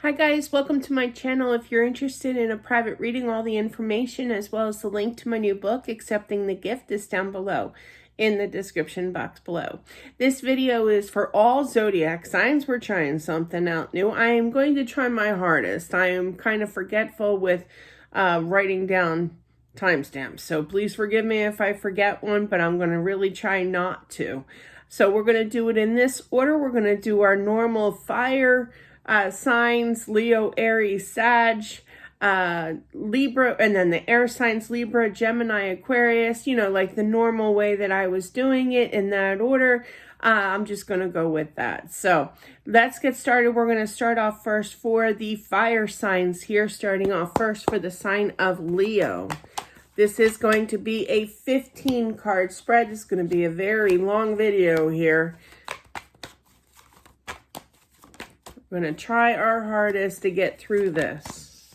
Hi guys, welcome to my channel. If you're interested in a private reading, all the information as well as the link to my new book, Accepting the Gift, is down below in the description box below. This video is for all Zodiac signs. We're trying something out new. I am going to try my hardest. I am kind of forgetful with writing down timestamps, so please forgive me if I forget one, but I'm going to really try not to. So we're going to do it in this order. We're going to do our normal fire signs: Leo, Aries, Sag, Libra, and then the air signs: Libra, Gemini, Aquarius, like the normal way that I was doing it in that order. I'm just going to go with that. So let's get started. We're going to start off first for the fire signs here, starting off first for the sign of Leo. This is going to be a 15 card spread. This is going to be a very long video here. We're going to try our hardest to get through this.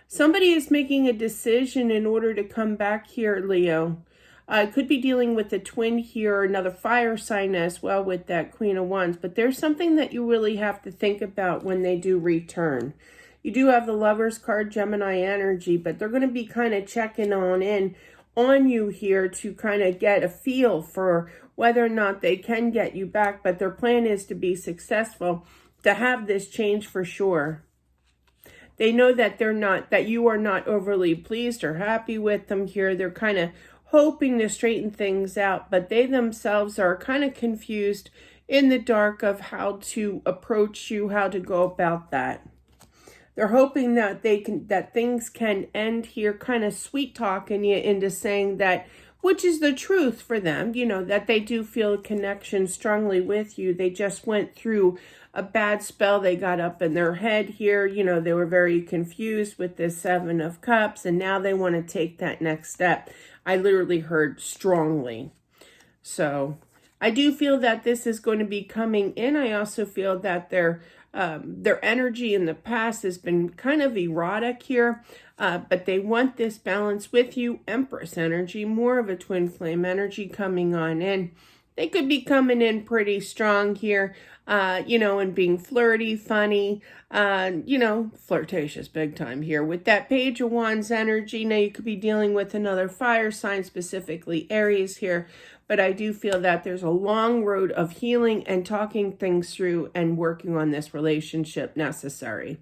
Somebody is making a decision in order to come back here, Leo. Could be dealing with a twin here, or another fire sign as well with that Queen of Wands. But there's something that you really have to think about when they do return. You do have the Lovers card, Gemini energy, but they're going to be kind of checking on you here to kind of get a feel for whether or not they can get you back. But their plan is to be successful, to have this change for sure. They know that that you are not overly pleased or happy with them here. They're kind of hoping to straighten things out, but they themselves are kind of confused in the dark of how to approach you, how to go about that. They're hoping that things can end here, kind of sweet talking you into saying that, which is the truth for them, that they do feel a connection strongly with you. They just went through a bad spell. They got up in their head here. They were very confused with this Seven of Cups, and now they want to take that next step. I literally heard strongly. So I do feel that this is going to be coming in. I also feel that their energy in the past has been kind of erotic here, but they want this balance with you. Empress energy, more of a twin flame energy coming on in. They could be coming in pretty strong here, and being flirty, funny, flirtatious big time here. With that Page of Wands energy, now you could be dealing with another fire sign, specifically Aries here. But I do feel that there's a long road of healing and talking things through and working on this relationship necessary.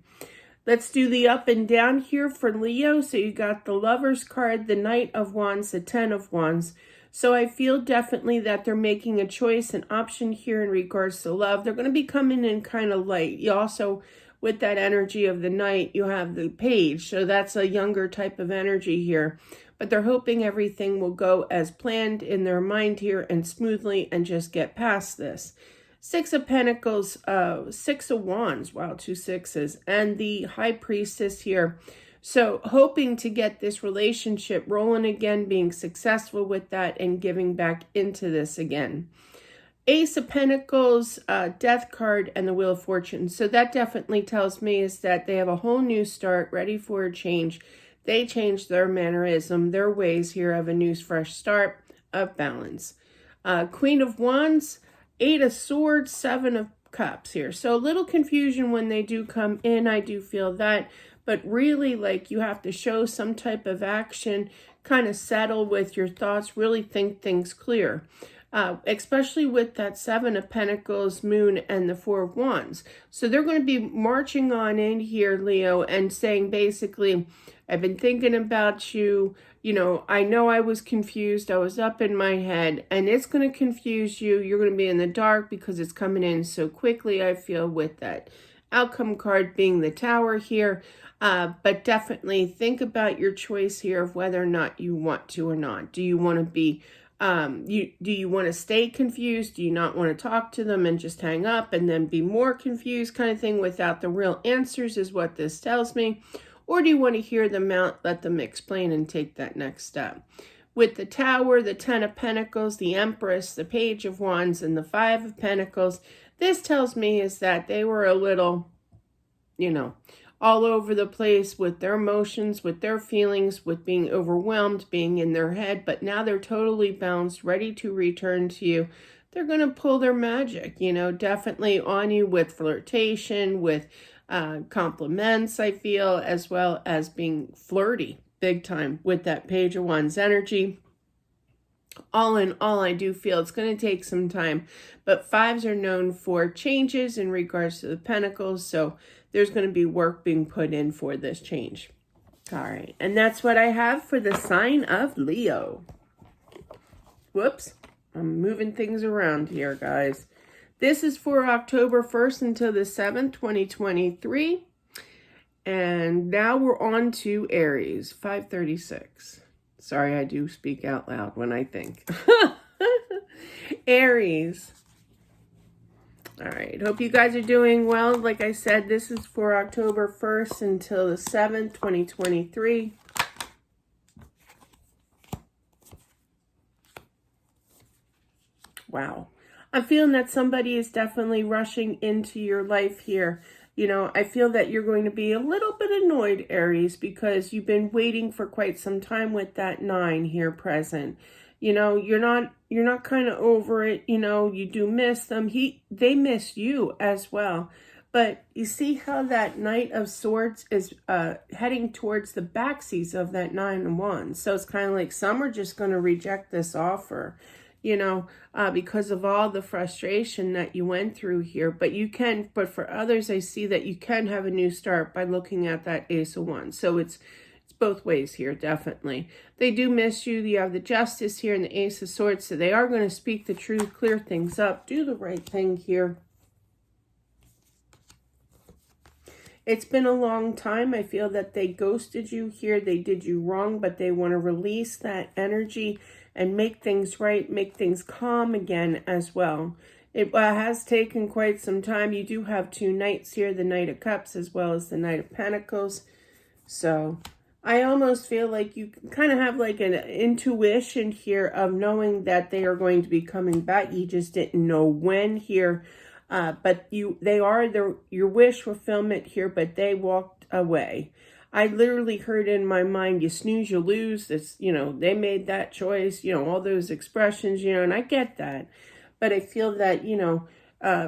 Let's do the up and down here for Leo. So you got the Lovers card, the Knight of Wands, the Ten of Wands. So I feel definitely that they're making a choice, an option here in regards to love. They're going to be coming in kind of light. You also, with that energy of the Knight, you have the Page. So that's a younger type of energy here. But they're hoping everything will go as planned in their mind here and smoothly and just get past this. Six of Pentacles, Six of Wands, wow, 2 6s, and the High Priestess here. So hoping to get this relationship rolling again, being successful with that and giving back into this again. Ace of Pentacles, Death card, and the Wheel of Fortune. So that definitely tells me is that they have a whole new start, ready for a change. They changed their mannerism, their ways here of a new fresh start of balance. Queen of Wands, Eight of Swords, Seven of Cups here. So a little confusion when they do come in. I do feel that. But really, you have to show some type of action, kind of settle with your thoughts, really think things clear. Especially with that Seven of Pentacles, Moon, and the Four of Wands. So they're going to be marching on in here, Leo, and saying basically, I've been thinking about you. I know I was confused. I was up in my head, and it's going to confuse you. You're going to be in the dark because it's coming in so quickly, I feel, with that outcome card being the Tower here. But definitely think about your choice here of whether or not you want to or not. Do you want to be, do you want to stay confused? Do you not want to talk to them and just hang up and then be more confused kind of thing without the real answers is what this tells me? Or do you want to hear them out, let them explain and take that next step? With the Tower, the Ten of Pentacles, the Empress, the Page of Wands, and the Five of Pentacles, this tells me is that they were a little, all over the place with their emotions, with their feelings, with being overwhelmed, being in their head, but now they're totally balanced, ready to return to you. they're going to pull their magic, definitely on you with flirtation, with compliments, I feel, as well as being flirty big time with that Page of Wands energy. All in all, I do feel it's going to take some time, but fives are known for changes in regards to the Pentacles, so there's going to be work being put in for this change. All right, and that's what I have for the sign of Leo. Whoops, I'm moving things around here, guys. This is for October 1st until the 7th, 2023. And now we're on to Aries, 536. Sorry, I do speak out loud when I think. Aries. All right, hope you guys are doing well. Like I said, this is for October 1st until the 7th, 2023. Wow. I'm feeling that somebody is definitely rushing into your life here. I feel that you're going to be a little bit annoyed, Aries, because you've been waiting for quite some time with that 9 here present. You're not kind of over it. You do miss them. They miss you as well. But you see how that Knight of Swords is heading towards the backsies of that 9 of Wands. So it's kind of like some are just going to reject this offer, because of all the frustration that you went through here. But for others, I see that you can have a new start by looking at that Ace of Wands. So it's both ways here, definitely. They do miss you. You have the Justice here and the Ace of Swords. So they are going to speak the truth, clear things up, do the right thing here. It's been a long time. I feel that they ghosted you here. They did you wrong, but they want to release that energy and make things right, make things calm again as well. It has taken quite some time. You do have 2 knights here, the Knight of Cups as well as the Knight of Pentacles. So I almost feel like you kind of have like an intuition here of knowing that they are going to be coming back. You just didn't know when here. But they are your wish fulfillment here, but they walked away. I literally heard in my mind, you snooze, you lose. This, they made that choice, all those expressions, and I get that. But I feel that,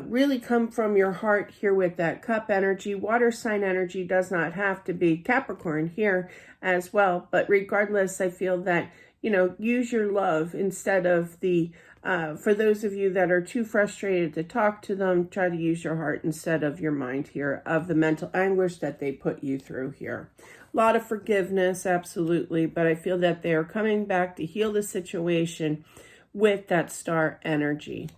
really come from your heart here with that Cup energy. Water sign energy does not have to be Capricorn here as well. But regardless, I feel that, use your love instead of the, for those of you that are too frustrated to talk to them, try to use your heart instead of your mind here, of the mental anguish that they put you through here. A lot of forgiveness, absolutely, but I feel that they are coming back to heal the situation with that Star energy.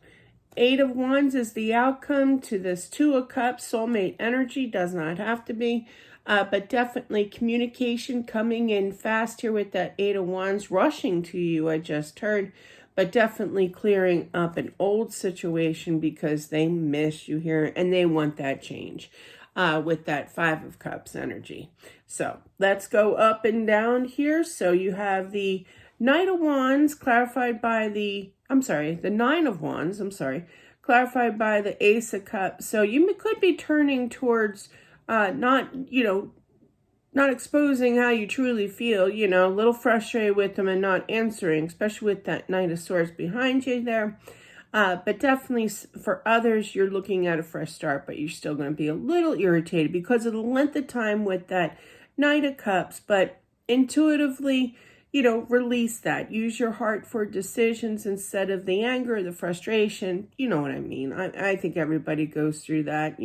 8 of Wands is the outcome to this 2 of Cups. Soulmate energy does not have to be, but definitely communication coming in fast here with that 8 of Wands, rushing to you, I just heard. But definitely clearing up an old situation because they miss you here and they want that change with that 5 of Cups energy. So let's go up and down here. So you have the Knight of Wands clarified by the 9 of Wands, clarified by the Ace of Cups. So you could be turning towards not exposing how you truly feel, a little frustrated with them and not answering, especially with that Knight of Swords behind you there. But definitely for others, you're looking at a fresh start, but you're still going to be a little irritated because of the length of time with that Knight of Cups. But intuitively, release that. Use your heart for decisions instead of the anger, the frustration. You know what I mean? I think everybody goes through that,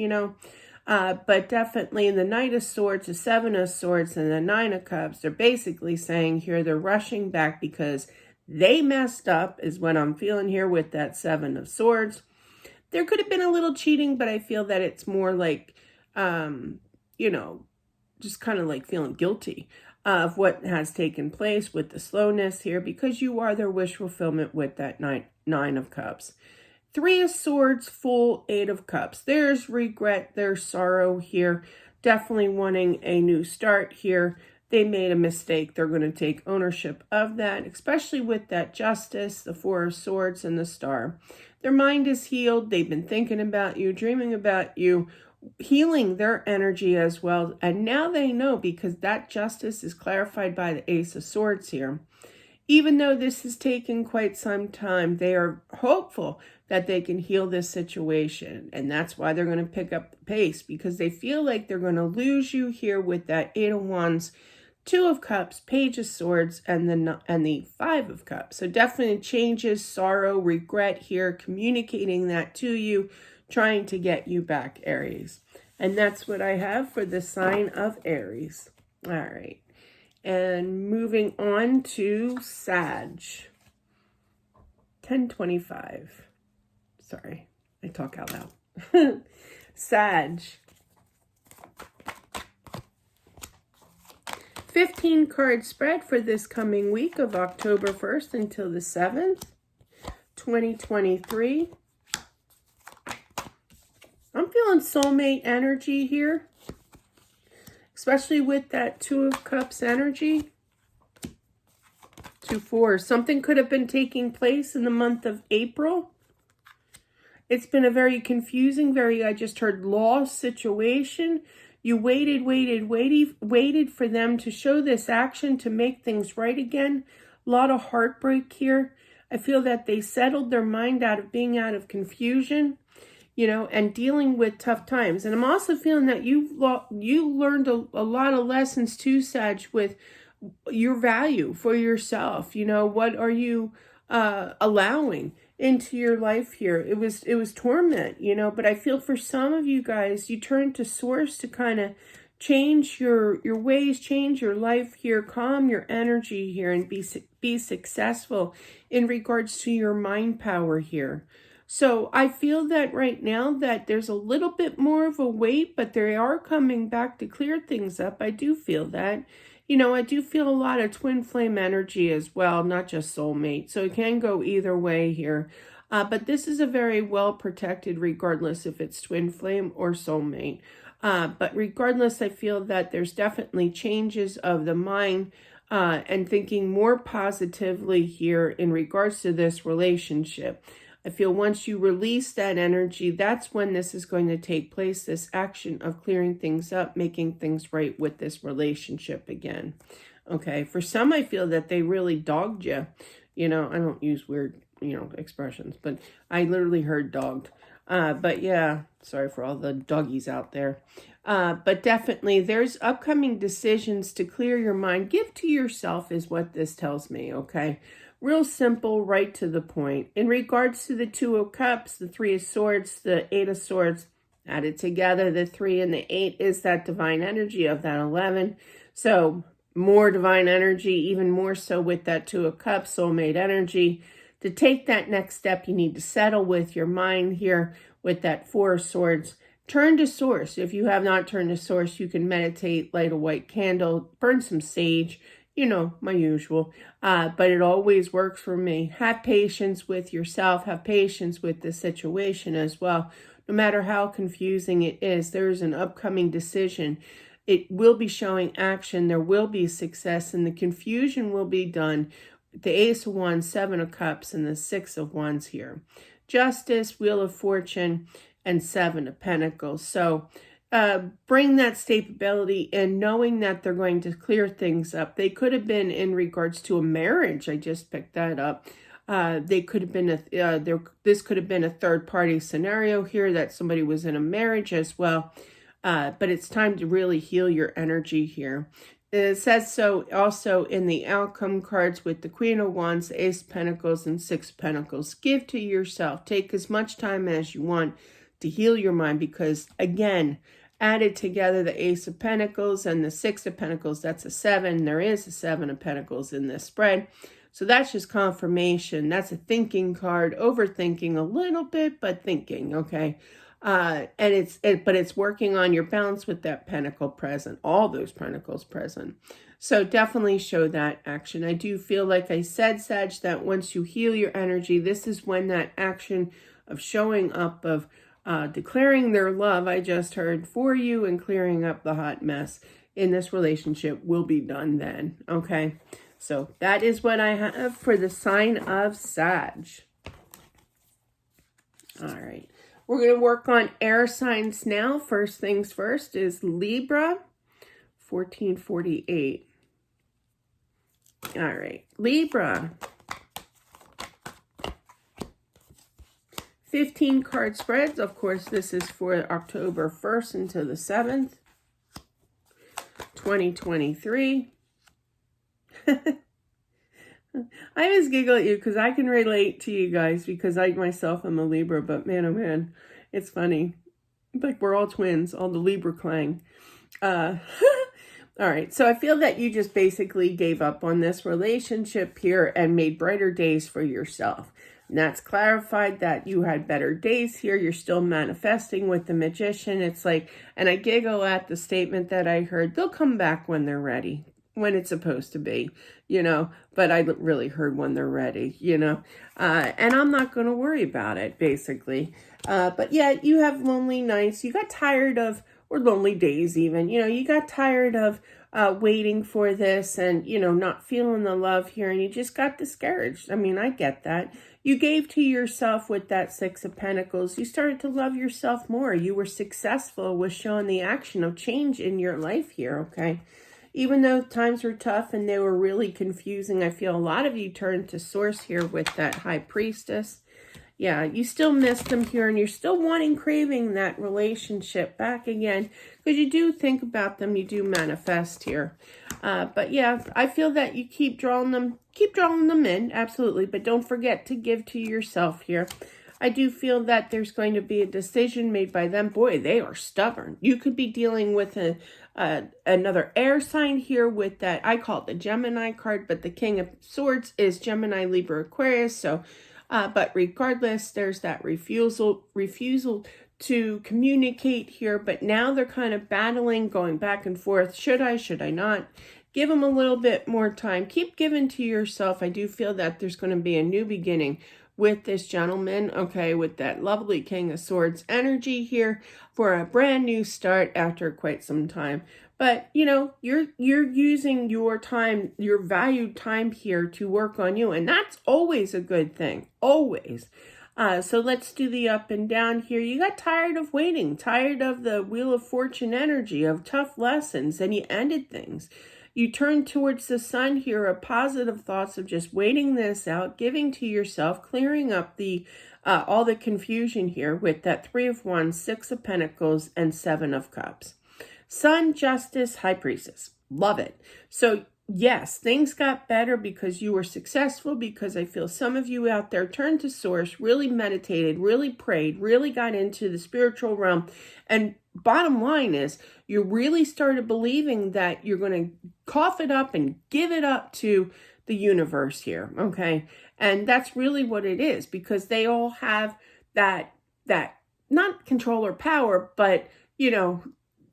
But definitely in the Knight of Swords, the 7 of Swords, and the 9 of Cups, they're basically saying here they're rushing back because they messed up, is what I'm feeling here with that 7 of Swords. There could have been a little cheating, but I feel that it's more like, just kind of like feeling guilty of what has taken place with the slowness here because you are their wish fulfillment with that 9 of Cups. 3 of Swords, full 8 of Cups. There's regret, there's sorrow here. Definitely wanting a new start here. They made a mistake. They're going to take ownership of that, especially with that Justice, the 4 of Swords, and the Star. Their mind is healed. They've been thinking about you, dreaming about you, healing their energy as well. And now they know because that Justice is clarified by the Ace of Swords here. even though this has taken quite some time, they are hopeful that they can heal this situation. And that's why they're going to pick up the pace, because they feel like they're going to lose you here with that 8 of Wands, 2 of Cups, Page of Swords, and the 5 of Cups. So definitely changes, sorrow, regret here, communicating that to you, trying to get you back, Aries. And that's what I have for the sign of Aries. All right. And moving on to Sag. 1025. Sorry, I talk out loud. Sag. 15 card spread for this coming week of October 1st until the 7th, 2023. I'm feeling soulmate energy here, especially with that 2 of Cups energy. 2-4. Something could have been taking place in the month of April. It's been a very confusing, I just heard lost situation. You waited for them to show this action to make things right again. A lot of heartbreak here. I feel that they settled their mind out of being out of confusion, you know, and dealing with tough times. And I'm also feeling that you learned a lot of lessons too, Sag, with your value for yourself. You know, what are you allowing into your life here? It was torment, you know, but I feel for some of you guys, you turn to Source to kind of change your ways, change your life here, calm your energy here, and be successful in regards to your mind power here. So I feel that right now that there's a little bit more of a wait, but they are coming back to clear things up. I do feel that. You know, I do feel a lot of twin flame energy as well, not just soulmate. So it can go either way here. But this is a very well protected, regardless if it's twin flame or soulmate. But regardless, I feel that there's definitely changes of the mind and thinking more positively here in regards to this relationship. I feel once you release that energy, that's when this is going to take place, this action of clearing things up, making things right with this relationship again. Okay, for some, I feel that they really dogged you. You know, I don't use weird, you know, expressions, but I literally heard dogged. But yeah, sorry for all the doggies out there. But definitely there's upcoming decisions to clear your mind. Give to yourself is what this tells me, okay? Real simple, right to the point. In regards to the 2 of Cups, the 3 of Swords, the 8 of Swords, added together, the 3 and the 8 is that divine energy of that 11. So more divine energy, even more so with that 2 of Cups, soulmate energy. To take that next step, you need to settle with your mind here with that 4 of Swords. Turn to Source. If you have not turned to Source, you can meditate, light a white candle, burn some sage, you know, my usual, but it always works for me. Have patience with yourself. Have patience with the situation as well. No matter how confusing it is, there is an upcoming decision. It will be showing action. There will be success, and the confusion will be done. The Ace of Wands, 7 of Cups, and the 6 of Wands here. Justice, Wheel of Fortune, and 7 of Pentacles. So bring that stability in, knowing that they're going to clear things up. They could have been in regards to a marriage. I just picked that up. They could have been this could have been a third party scenario here, that somebody was in a marriage as well. But it's time to really heal your energy here. It says so also in the outcome cards with the Queen of Wands, the Ace of Pentacles, and 6 of Pentacles. Give to yourself. Take as much time as you want to heal your mind, because again, added together, the Ace of Pentacles and the 6 of Pentacles, that's a 7. There is a 7 of Pentacles in this spread. So that's just confirmation. That's a thinking card, overthinking a little bit, but thinking, okay? And it's working on your balance with that pentacle present, all those pentacles present. So definitely show that action. I do feel, like I said, Sag, that once you heal your energy, this is when that action of showing up, of declaring their love, I just heard, for you, and clearing up the hot mess in this relationship will be done then, okay? So that is what I have for the sign of Sag. All right. We're going to work on air signs now. First things first is Libra, 1448. All right, Libra. 15 card spreads. Of course, this is for October 1st until the 7th, 2023. I always giggle at you because I can relate to you guys because I myself am a Libra, but man, oh man, it's funny. Like we're all twins, all the Libra clang. All right, so I feel that you just basically gave up on this relationship here and made brighter days for yourself. And that's clarified that you had better days here. You're still manifesting with the Magician. It's like, and I giggle at the statement that I heard, they'll come back when they're ready, when it's supposed to be, you know, but I really heard when they're ready, you know, and I'm not going to worry about it, basically. But yeah, you have lonely nights. You got tired of, or lonely days even, you know, you got tired of waiting for this and, you know, not feeling the love here, and you just got discouraged. I mean, I get that. You gave to yourself with that Six of Pentacles. You started to love yourself more. You were successful with showing the action of change in your life here, okay? Even though times were tough and they were really confusing, I feel a lot of you turned to Source here with that High Priestess. Yeah, you still miss them here and you're still wanting, craving that relationship back again because you do think about them, you do manifest here. But yeah, I feel that you keep drawing them in, absolutely, but don't forget to give to yourself here. I do feel that there's going to be a decision made by them. Boy, they are stubborn. You could be dealing with another air sign here with that. I call it the Gemini card, but the King of Swords is Gemini, Libra, Aquarius. So, but regardless, there's that refusal to communicate here. But now they're kind of battling, going back and forth. Should I not? Give them a little bit more time. Keep giving to yourself. I do feel that there's going to be a new beginning with this gentleman, okay, with that lovely King of Swords energy here for a brand new start after quite some time. But, you know, you're using your time, your valued time here to work on you, and that's always a good thing, always. So let's do the up and down here. You got tired of waiting, tired of the Wheel of Fortune energy, of tough lessons, and you ended things. You turn towards the Sun here, of positive thoughts of just waiting this out, giving to yourself, clearing up the all the confusion here with that Three of Wands, Six of Pentacles, and Seven of Cups. Sun, Justice, High Priestess. Love it. So yes, things got better because you were successful, because I feel some of you out there turned to Source, really meditated, really prayed, really got into the spiritual realm. And bottom line is you really started believing that you're going to cough it up and give it up to the universe here, okay? And that's really what it is, because they all have that not control or power, but, you know,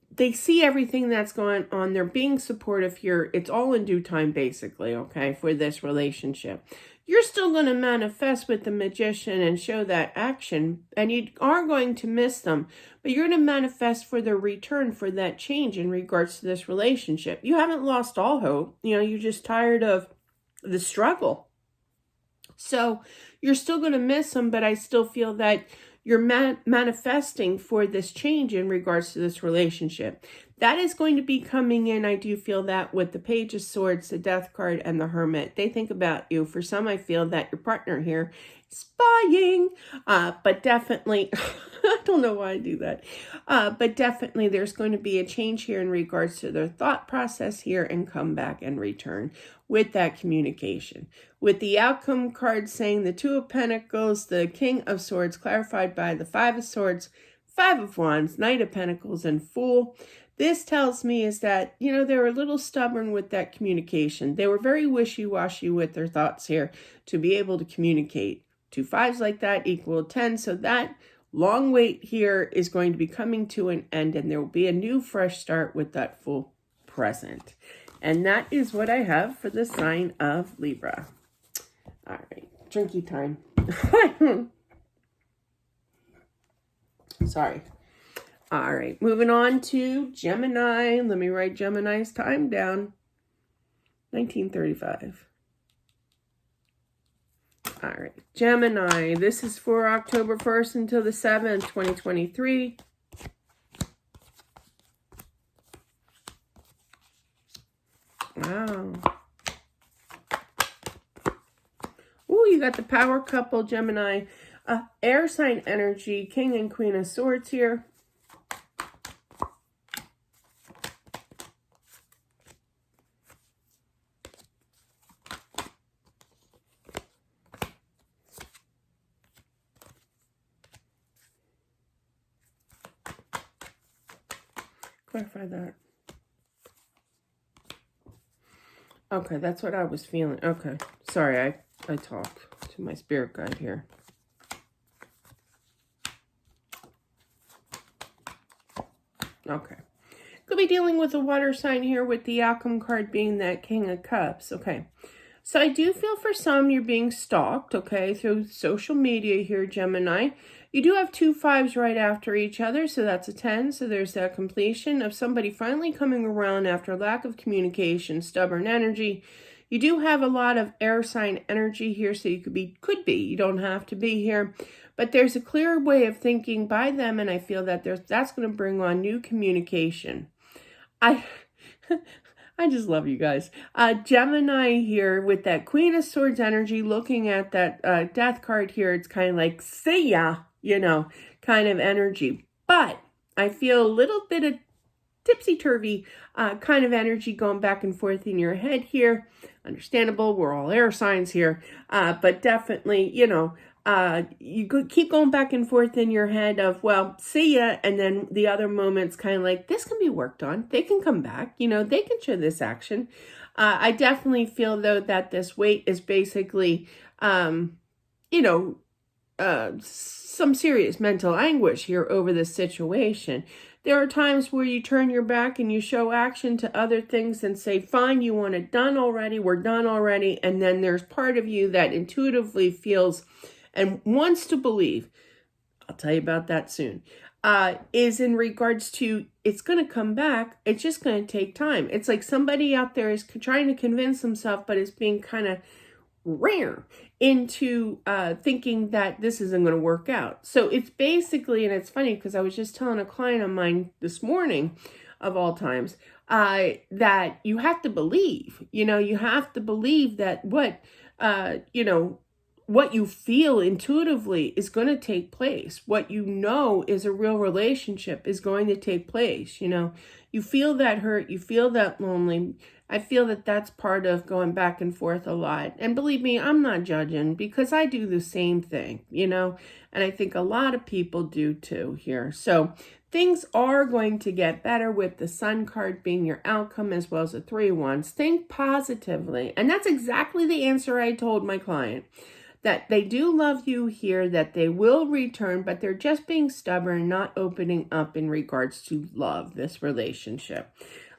they see everything that's going on. They're being supportive here. It's all in due time, basically, okay, for this relationship. You're still going to manifest with the Magician and show that action, and you are going to miss them, but you're going to manifest for their return, for that change in regards to this relationship. You haven't lost all hope. You know, you're just tired of the struggle. So you're still going to miss them, but I still feel that you're manifesting for this change in regards to this relationship. That is going to be coming in. I do feel that with the Page of Swords, the Death card, and the Hermit. They think about you. For some, I feel that your partner here is spying. But definitely, I don't know why I do that. But definitely there's going to be a change here in regards to their thought process here and come back and return with that communication. With the outcome card saying the Two of Pentacles, the King of Swords, clarified by the Five of Swords, Five of Wands, Knight of Pentacles, and Fool. This tells me is that, you know, they were a little stubborn with that communication. They were very wishy-washy with their thoughts here to be able to communicate. 2 5s like that equal 10. So that long wait here is going to be coming to an end, and there will be a new fresh start with that Fool present. And that is what I have for the sign of Libra. All right, drinky time. Sorry. All right, moving on to Gemini. Let me write Gemini's time down. 1935. All right, Gemini. This is for October 1st until the 7th, 2023. Wow. you got the power couple, Gemini. Air sign energy, King and Queen of Swords here. Clarify that. Okay, that's what I was feeling. Okay, sorry, I talk to my spirit guide here. Okay. Could be dealing with a water sign here with the outcome card being that King of Cups. Okay. So I do feel for some you're being stalked, okay, through social media here, Gemini. You do have 2 5s right after each other, so that's a 10. So there's that completion of somebody finally coming around after lack of communication, stubborn energy. You do have a lot of air sign energy here, so you could be, you don't have to be here. But there's a clear way of thinking by them, and I feel that that's going to bring on new communication. I just love you guys. Gemini here with that Queen of Swords energy, looking at that death card here, it's kind of like, see ya, kind of energy. But I feel a little bit of tipsy-turvy kind of energy going back and forth in your head here. Understandable, we're all air signs here. But definitely, you could keep going back and forth in your head of, well, see ya, and then the other moments kind of like, this can be worked on. They can come back, they can show this action. I definitely feel, though, that this weight is basically, some serious mental anguish here over this situation. There are times where you turn your back and you show action to other things and say, fine, you want it done already, we're done already. And then there's part of you that intuitively feels and wants to believe, I'll tell you about that soon, is in regards to it's going to come back. It's just going to take time. It's like somebody out there is trying to convince themselves, but is being kind of rare into thinking that this isn't going to work out. So it's basically, and it's funny because I was just telling a client of mine this morning, of all times, that you have to believe, you have to believe that what you feel intuitively is going to take place. What is a real relationship is going to take place. You feel that hurt, you feel that lonely. I feel that that's part of going back and forth a lot. And believe me, I'm not judging because I do the same thing, and I think a lot of people do too here. So things are going to get better with the Sun card being your outcome as well as the 3 wands. Think positively. And that's exactly the answer I told my client. That they do love you here, that they will return, but they're just being stubborn, not opening up in regards to love, this relationship.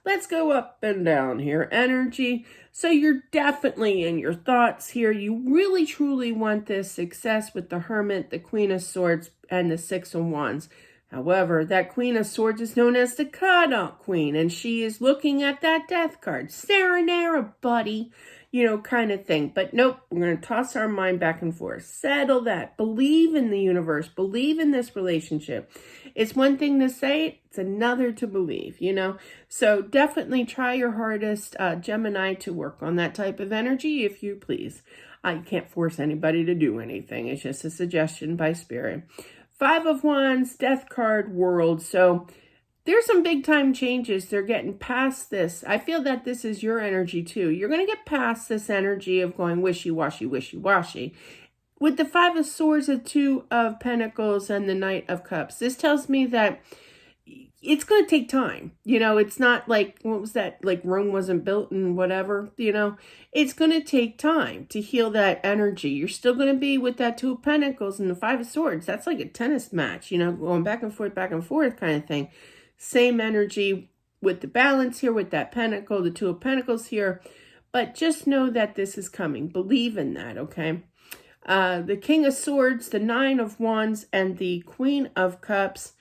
Let's go up and down here. Energy. So you're definitely in your thoughts here. You really, truly want this success with the Hermit, the Queen of Swords, and the 6 of Wands. However, that Queen of Swords is known as the cutout queen, and she is looking at that death card. Serenera, buddy. Kind of thing. But nope, we're going to toss our mind back and forth. Settle that. Believe in the universe. Believe in this relationship. It's one thing to say it, it's another to believe, So definitely try your hardest, Gemini, to work on that type of energy, if you please. You can't force anybody to do anything. It's just a suggestion by spirit. 5 of Wands, death card, world. So there's some big time changes. They're getting past this. I feel that this is your energy too. You're going to get past this energy of going wishy-washy, wishy-washy. With the 5 of Swords, the 2 of Pentacles, and the Knight of Cups, this tells me that it's going to take time. It's not like, what was that? Like Rome wasn't built and whatever, It's going to take time to heal that energy. You're still going to be with that 2 of Pentacles and the 5 of Swords. That's like a tennis match, going back and forth kind of thing. Same energy with the balance here, with that pentacle, the 2 of Pentacles here. But just know that this is coming. Believe in that, okay? The King of Swords, the 9 of Wands, and the Queen of Cups.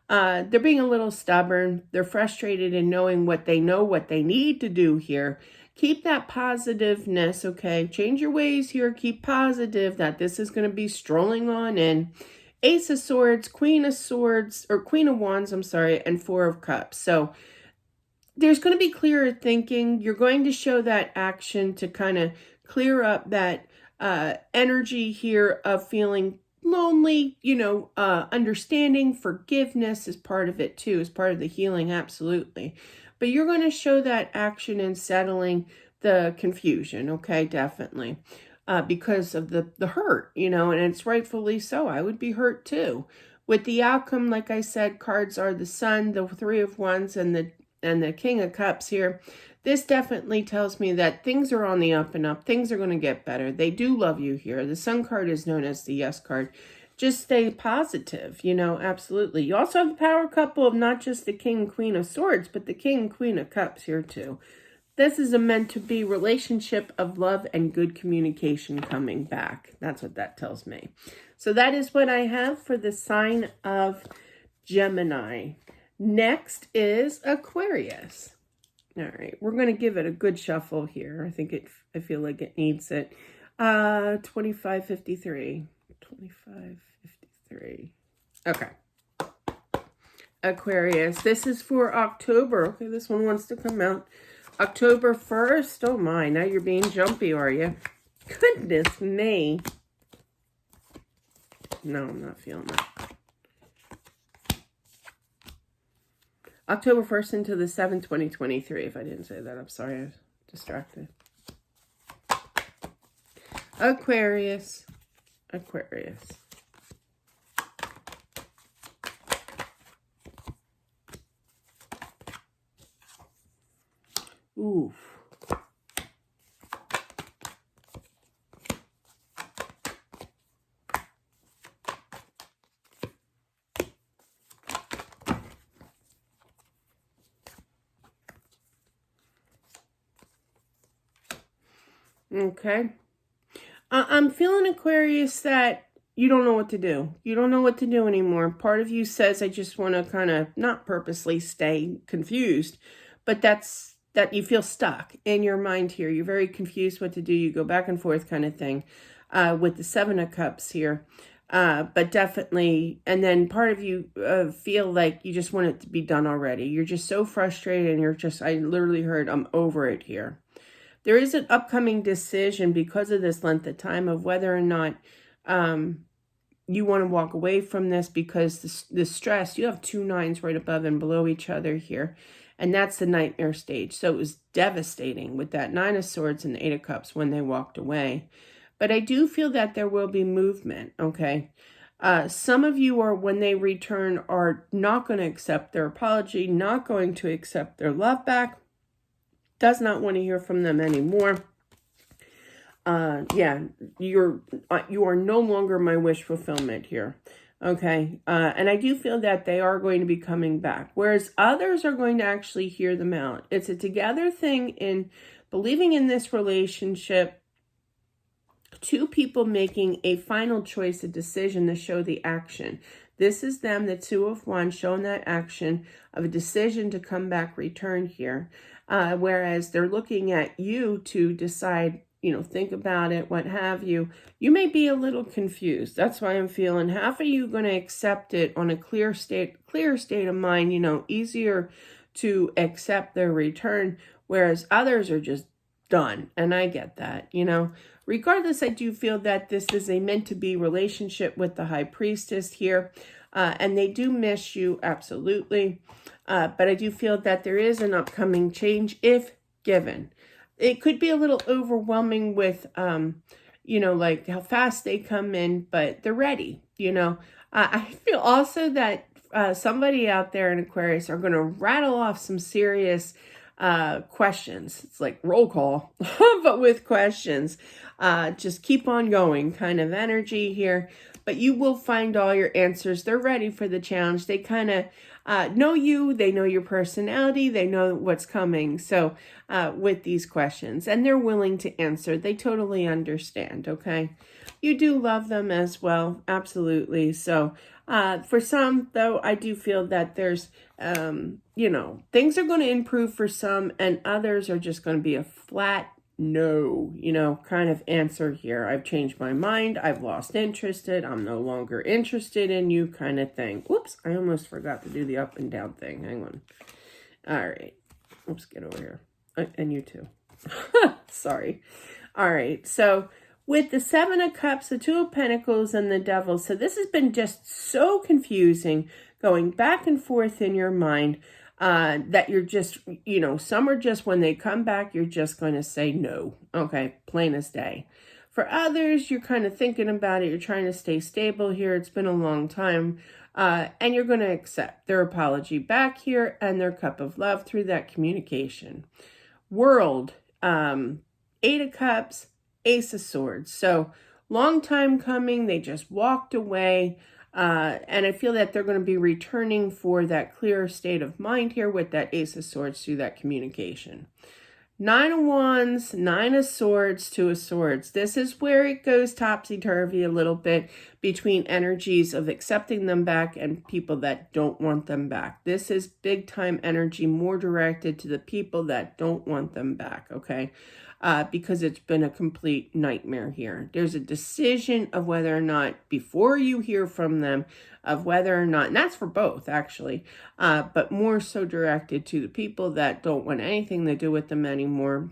They're being a little stubborn. They're frustrated in knowing what they know, what they need to do here. Keep that positiveness, okay? Change your ways here. Keep positive that this is going to be strolling on in. Ace of Swords, Queen of Swords, or Queen of Wands, and 4 of Cups. So there's going to be clearer thinking. You're going to show that action to kind of clear up that energy here of feeling lonely, you know, understanding, forgiveness is part of it too, is part of the healing, absolutely. But you're going to show that action in settling the confusion, okay, definitely. Because of the hurt, you know, and it's rightfully so. I would be hurt too. With the outcome, like I said, cards are the Sun, the Three of Wands, and the King of Cups here. This definitely tells me that things are on the up and up. Things are going to get better. They do love you here. The Sun card is known as the Yes card. Just stay positive, you know, absolutely. You also have the power couple of not just the King and Queen of Swords, but the King and Queen of Cups here too. This is a meant-to-be relationship of love and good communication coming back. That's what that tells me. So that is what I have for the sign of Gemini. Next is Aquarius. All right, we're going to give it a good shuffle here. I feel like it needs it. 2553. 2553. Okay. Aquarius. This is for October. Okay, this one wants to come out. October 1st. Oh my, now you're being jumpy, are you? Goodness me. No, I'm not feeling that. October 1st into the 7th, 2023. If I didn't say that, I'm sorry. I was distracted. Aquarius. Aquarius. Oof. Okay. I'm feeling, Aquarius, that you don't know what to do. You don't know what to do anymore. Part of you says, I just want to kind of not purposely stay confused, but that you feel stuck in your mind here. You're very confused what to do. You go back and forth kind of thing with the Seven of Cups here. But definitely, and then part of you feel like you just want it to be done already. You're just so frustrated and you're just, I literally heard, I'm over it here. There is an upcoming decision because of this length of time of whether or not you want to walk away from this, because the stress, you have two nines right above and below each other here. And that's the nightmare stage. So it was devastating with that Nine of Swords and the Eight of Cups when they walked away. But I do feel that there will be movement, okay? Some of you are, when they return, are not going to accept their apology, not going to accept their love back. Does not want to hear from them anymore. Yeah, you are no longer my wish fulfillment here. Okay, and I do feel that they are going to be coming back, whereas others are going to actually hear them out. It's a together thing in believing in this relationship. Two people making a final choice, a decision to show the action. This is them, the Two of Wands, showing that action of a decision to come back, return here. Whereas they're looking at you to decide, you know, think about it, what have you. You may be a little confused. That's why I'm feeling half of you going to accept it on a clear state of mind, you know, easier to accept their return, whereas others are just done. And I get that, you know. Regardless, I do feel that this is a meant-to-be relationship with the High Priestess here. And they do miss you, absolutely. But I do feel that there is an upcoming change if given. It could be a little overwhelming with, you know, like how fast they come in, but they're ready, you know. I feel also that somebody out there in Aquarius are going to rattle off some serious questions. It's like roll call, but with questions. Just keep on going kind of energy here. But you will find all your answers. They're ready for the challenge. They kind of know you. They know your personality. They know what's coming. So with these questions. And they're willing to answer. They totally understand, okay? You do love them as well. Absolutely. So for some, though, I do feel that there's, you know, things are going to improve for some. And others are just going to be a flat no, you know, kind of answer here. I've changed my mind. I've lost interest. I'm no longer interested in you kind of thing. Whoops, I almost forgot to do the up and down thing. Hang on. All right. Let's get over here. And you too. Sorry. All right. So with the Seven of Cups, the Two of Pentacles, and the Devil. So this has been just so confusing, going back and forth in your mind, that you're just, you know, some are just, when they come back, you're just going to say no. Okay, plain as day. For others, you're kind of thinking about it. You're trying to stay stable here. It's been a long time. And you're going to accept their apology back here and their cup of love through that communication. World, Eight of Cups, Ace of Swords. So long time coming. They just walked away. And I feel that they're going to be returning for that clearer state of mind here with that Ace of Swords through that communication. Nine of Wands, Nine of Swords, Two of Swords. This is where it goes topsy-turvy a little bit between energies of accepting them back and people that don't want them back. This is big time energy, more directed to the people that don't want them back, okay? Because it's been a complete nightmare here. There's a decision of whether or not, before you hear from them, of whether or not, and that's for both actually, but more so directed to the people that don't want anything to do with them anymore.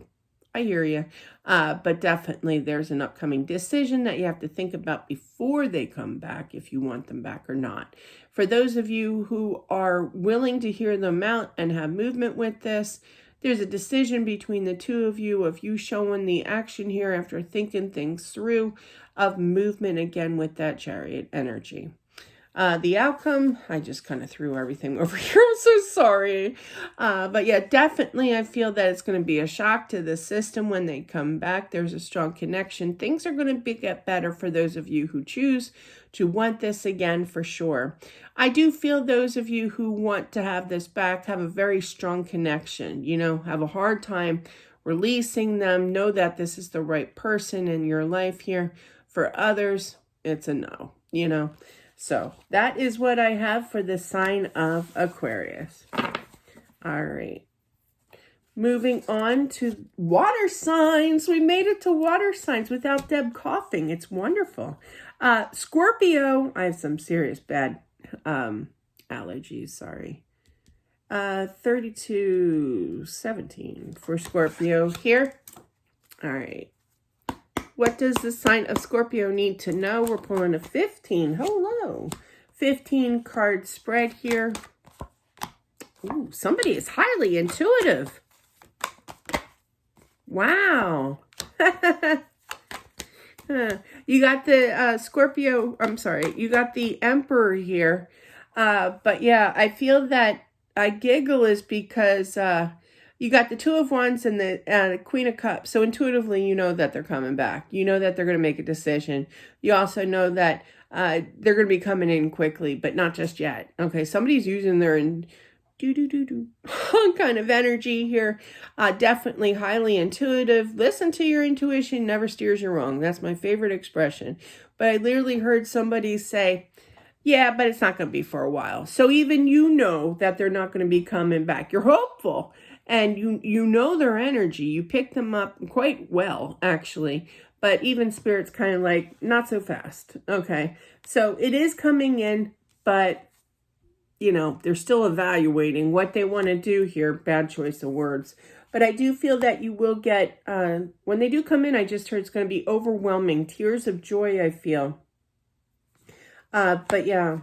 I hear you. But definitely there's an upcoming decision that you have to think about before they come back, if you want them back or not. For those of you who are willing to hear them out and have movement with this, there's a decision between the two of you showing the action here after thinking things through, of movement again with that Chariot energy. The outcome, I just kind of threw everything over here. I'm so sorry. But yeah, definitely I feel that it's going to be a shock to the system when they come back. There's a strong connection. Things are going to get better for those of you who choose to want this again, for sure. I do feel those of you who want to have this back have a very strong connection, you know, have a hard time releasing them, know that this is the right person in your life here. For others, it's a no, you know. So that is what I have for the sign of Aquarius. All right. Moving on to water signs. We made it to water signs without Deb coughing. It's wonderful. Scorpio. I have some serious bad allergies. Sorry. 3217 for Scorpio here. All right. What does the sign of Scorpio need to know? We're pulling a 15. Hello. 15 card spread here. Ooh, somebody is highly intuitive. Wow. You got the Scorpio, I'm sorry, you got the Emperor here. But yeah, I feel that I giggle is because you got the Two of Wands and the Queen of Cups. So intuitively, you know that they're coming back. You know that they're going to make a decision. You also know that they're going to be coming in quickly, but not just yet. Okay, somebody's using their kind of energy here. Definitely highly intuitive. Listen to your intuition, never steers you wrong. That's my favorite expression. But I literally heard somebody say, yeah, but it's not going to be for a while. So even you know that they're not going to be coming back. You're hopeful. And you know their energy. You pick them up quite well, actually. But even Spirit's kind of like, not so fast. Okay. So it is coming in, but, you know, they're still evaluating what they want to do here. Bad choice of words. But I do feel that you will get, when they do come in, I just heard it's going to be overwhelming. Tears of joy, I feel. But yeah.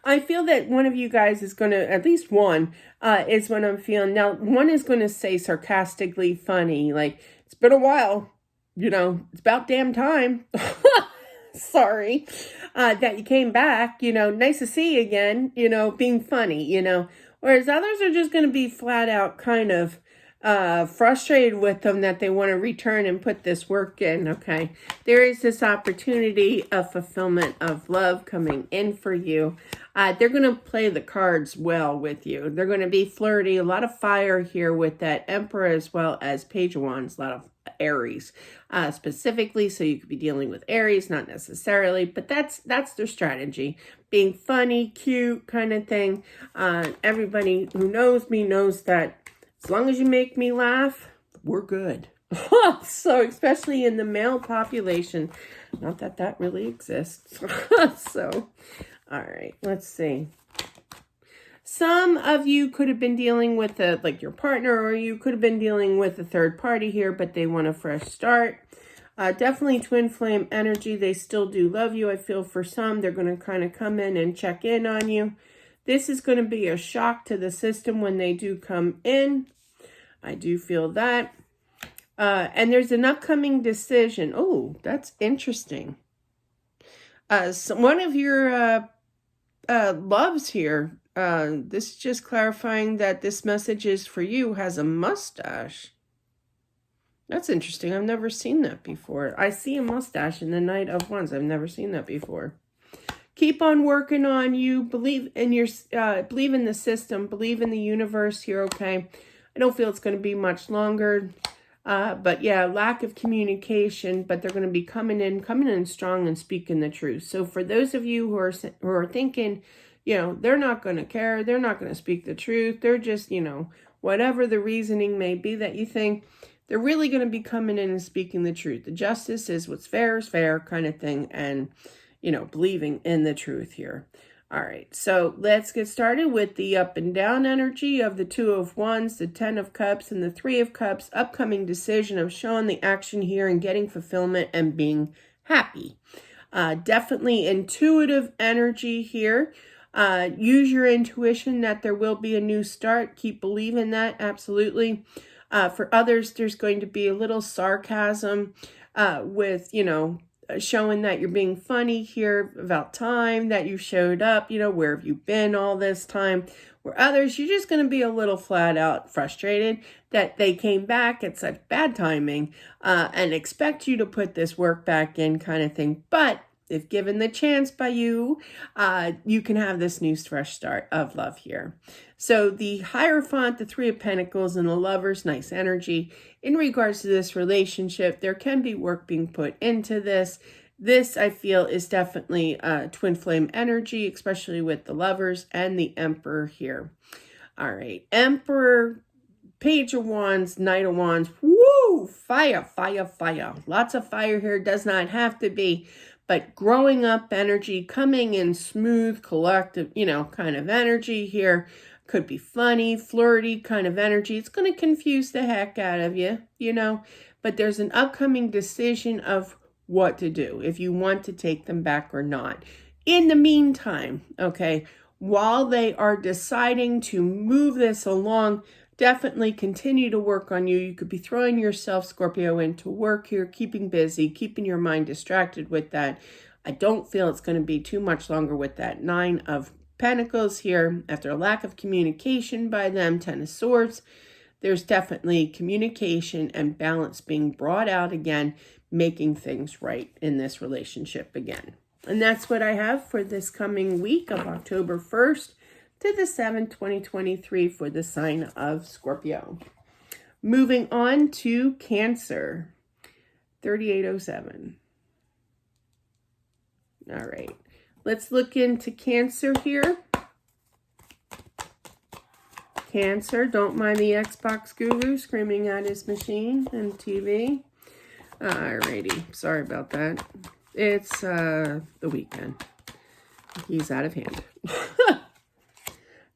I feel that one of you guys is going to, at least one, is what I'm feeling. Now, one is going to say sarcastically funny, like, it's been a while, you know, it's about damn time. Sorry, that you came back, you know, nice to see you again, you know, being funny, you know. Whereas others are just going to be flat out kind of frustrated with them that they want to return and put this work in, okay? There is this opportunity of fulfillment of love coming in for you. They're going to play the cards well with you. They're going to be flirty. A lot of fire here with that Emperor as well as Page of Wands. A lot of Aries specifically. So you could be dealing with Aries, not necessarily, but that's their strategy. Being funny, cute kind of thing. Everybody who knows me knows that as long as you make me laugh, we're good. So, especially in the male population. Not that that really exists. So, all right, let's see. Some of you could have been dealing with like your partner, or you could have been dealing with a third party here, but they want a fresh start. Definitely twin flame energy. They still do love you. I feel for some, they're going to kind of come in and check in on you. This is going to be a shock to the system when they do come in. I do feel that. And there's an upcoming decision. Oh, that's interesting. So one of your loves here, this is just clarifying that this message is for you, has a mustache. That's interesting. I've never seen that before. I see a mustache in the Knight of Wands. I've never seen that before. Keep on working on you. Believe in your, believe in the system. Believe in the universe here, okay? I don't feel it's going to be much longer. But yeah, lack of communication, but they're going to be coming in strong and speaking the truth. So for those of you who are thinking, you know, they're not going to care, they're not going to speak the truth, they're just, you know, whatever the reasoning may be that you think, they're really going to be coming in and speaking the truth. The justice is what's fair is fair kind of thing, and, you know, believing in the truth here. All right, so let's get started with the up and down energy of the Two of Wands, the Ten of Cups, and the Three of Cups. Upcoming decision of showing the action here and getting fulfillment and being happy. Definitely intuitive energy here. Use your intuition that there will be a new start. Keep believing that, absolutely. For others, there's going to be a little sarcasm with, you know, showing that you're being funny here about time, that you showed up, you know, where have you been all this time? Where others, you're just going to be a little flat out frustrated that they came back at such bad timing and expect you to put this work back in kind of thing. But if given the chance by you, you can have this new fresh start of love here. So the Hierophant, the Three of Pentacles, and the Lovers, nice energy. In regards to this relationship, there can be work being put into this. This, I feel, is definitely twin flame energy, especially with the Lovers and the Emperor here. All right, Emperor, Page of Wands, Knight of Wands. Woo! Fire, fire, fire. Lots of fire here. Does not have to be. But growing up energy, coming in smooth, collective, you know, kind of energy here. Could be funny, flirty kind of energy. It's going to confuse the heck out of you, you know. But there's an upcoming decision of what to do, if you want to take them back or not. In the meantime, okay, while they are deciding to move this along, definitely continue to work on you. You could be throwing yourself, Scorpio, into work here, keeping busy, keeping your mind distracted with that. I don't feel it's going to be too much longer with that Nine of Pentacles here. After a lack of communication by them, Ten of Swords, there's definitely communication and balance being brought out again, making things right in this relationship again. And that's what I have for this coming week of October 1st to the 7th, 2023 for the sign of Scorpio. Moving on to Cancer, 3807. All right, let's look into Cancer here. Cancer, don't mind the Xbox guru screaming at his machine and TV. Alrighty, sorry about that. It's the weekend. He's out of hand.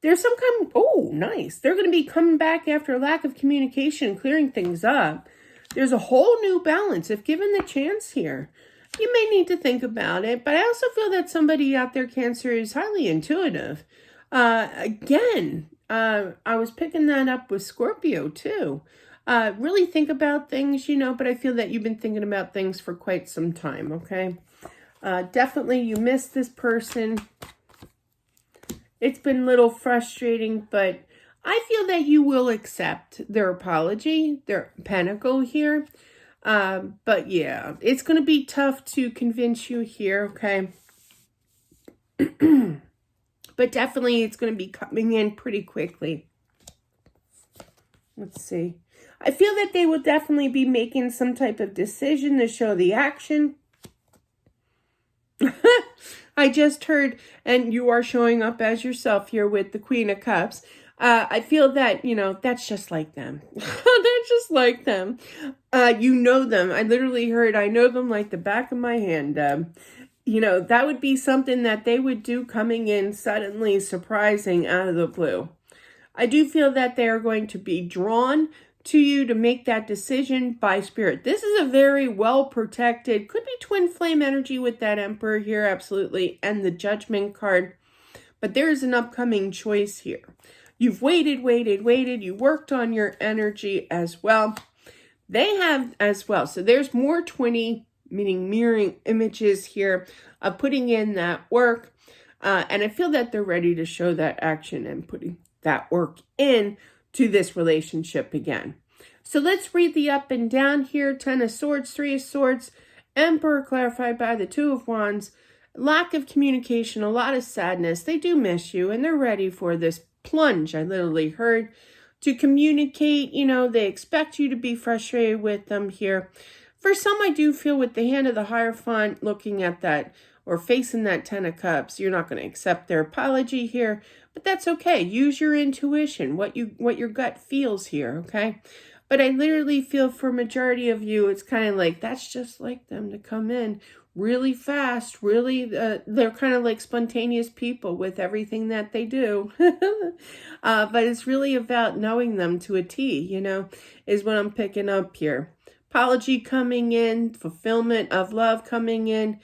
There's some kind of, oh, nice. They're going to be coming back after a lack of communication, clearing things up. There's a whole new balance if given the chance here. You may need to think about it, but I also feel that somebody out there, Cancer, is highly intuitive. Again, I was picking that up with Scorpio too. Really think about things, you know, but I feel that you've been thinking about things for quite some time, okay? Definitely you miss this person. It's been a little frustrating, but I feel that you will accept their apology, their pentacle here. But yeah, it's going to be tough to convince you here, okay? But definitely it's going to be coming in pretty quickly. Let's see. I feel that they will definitely be making some type of decision to show the action. I just heard, and you are showing up as yourself here with the Queen of Cups. I feel that, you know, that's just like them. That's just like them. You know them. I literally heard, I know them like the back of my hand. you know, that would be something that they would do coming in suddenly, surprising out of the blue. I do feel that they are going to be drawn to you to make that decision by spirit. This is a very well protected, could be twin flame energy with that Emperor here, absolutely, and the Judgment card. But there is an upcoming choice here. You've waited. You worked on your energy as well. They have as well. So there's more 20, meaning mirroring images here of putting in that work. And I feel that they're ready to show that action and putting that work in to this relationship again. So let's read the up and down here. 10 of Swords, 3 of Swords, Emperor clarified by the 2 of Wands. Lack of communication, a lot of sadness. They do miss you and they're ready for this plunge. I literally heard to communicate. You know, they expect you to be frustrated with them here. For some, I do feel with the hand of the Hierophant looking at that or facing that 10 of Cups, you're not going to accept their apology here, but that's okay. Use your intuition, what your gut feels here, okay? But I literally feel for majority of you, it's kind of like, that's just like them to come in really fast, really, they're kind of like spontaneous people with everything that they do. But it's really about knowing them to a T, you know, is what I'm picking up here. Apology coming in, fulfillment of love coming in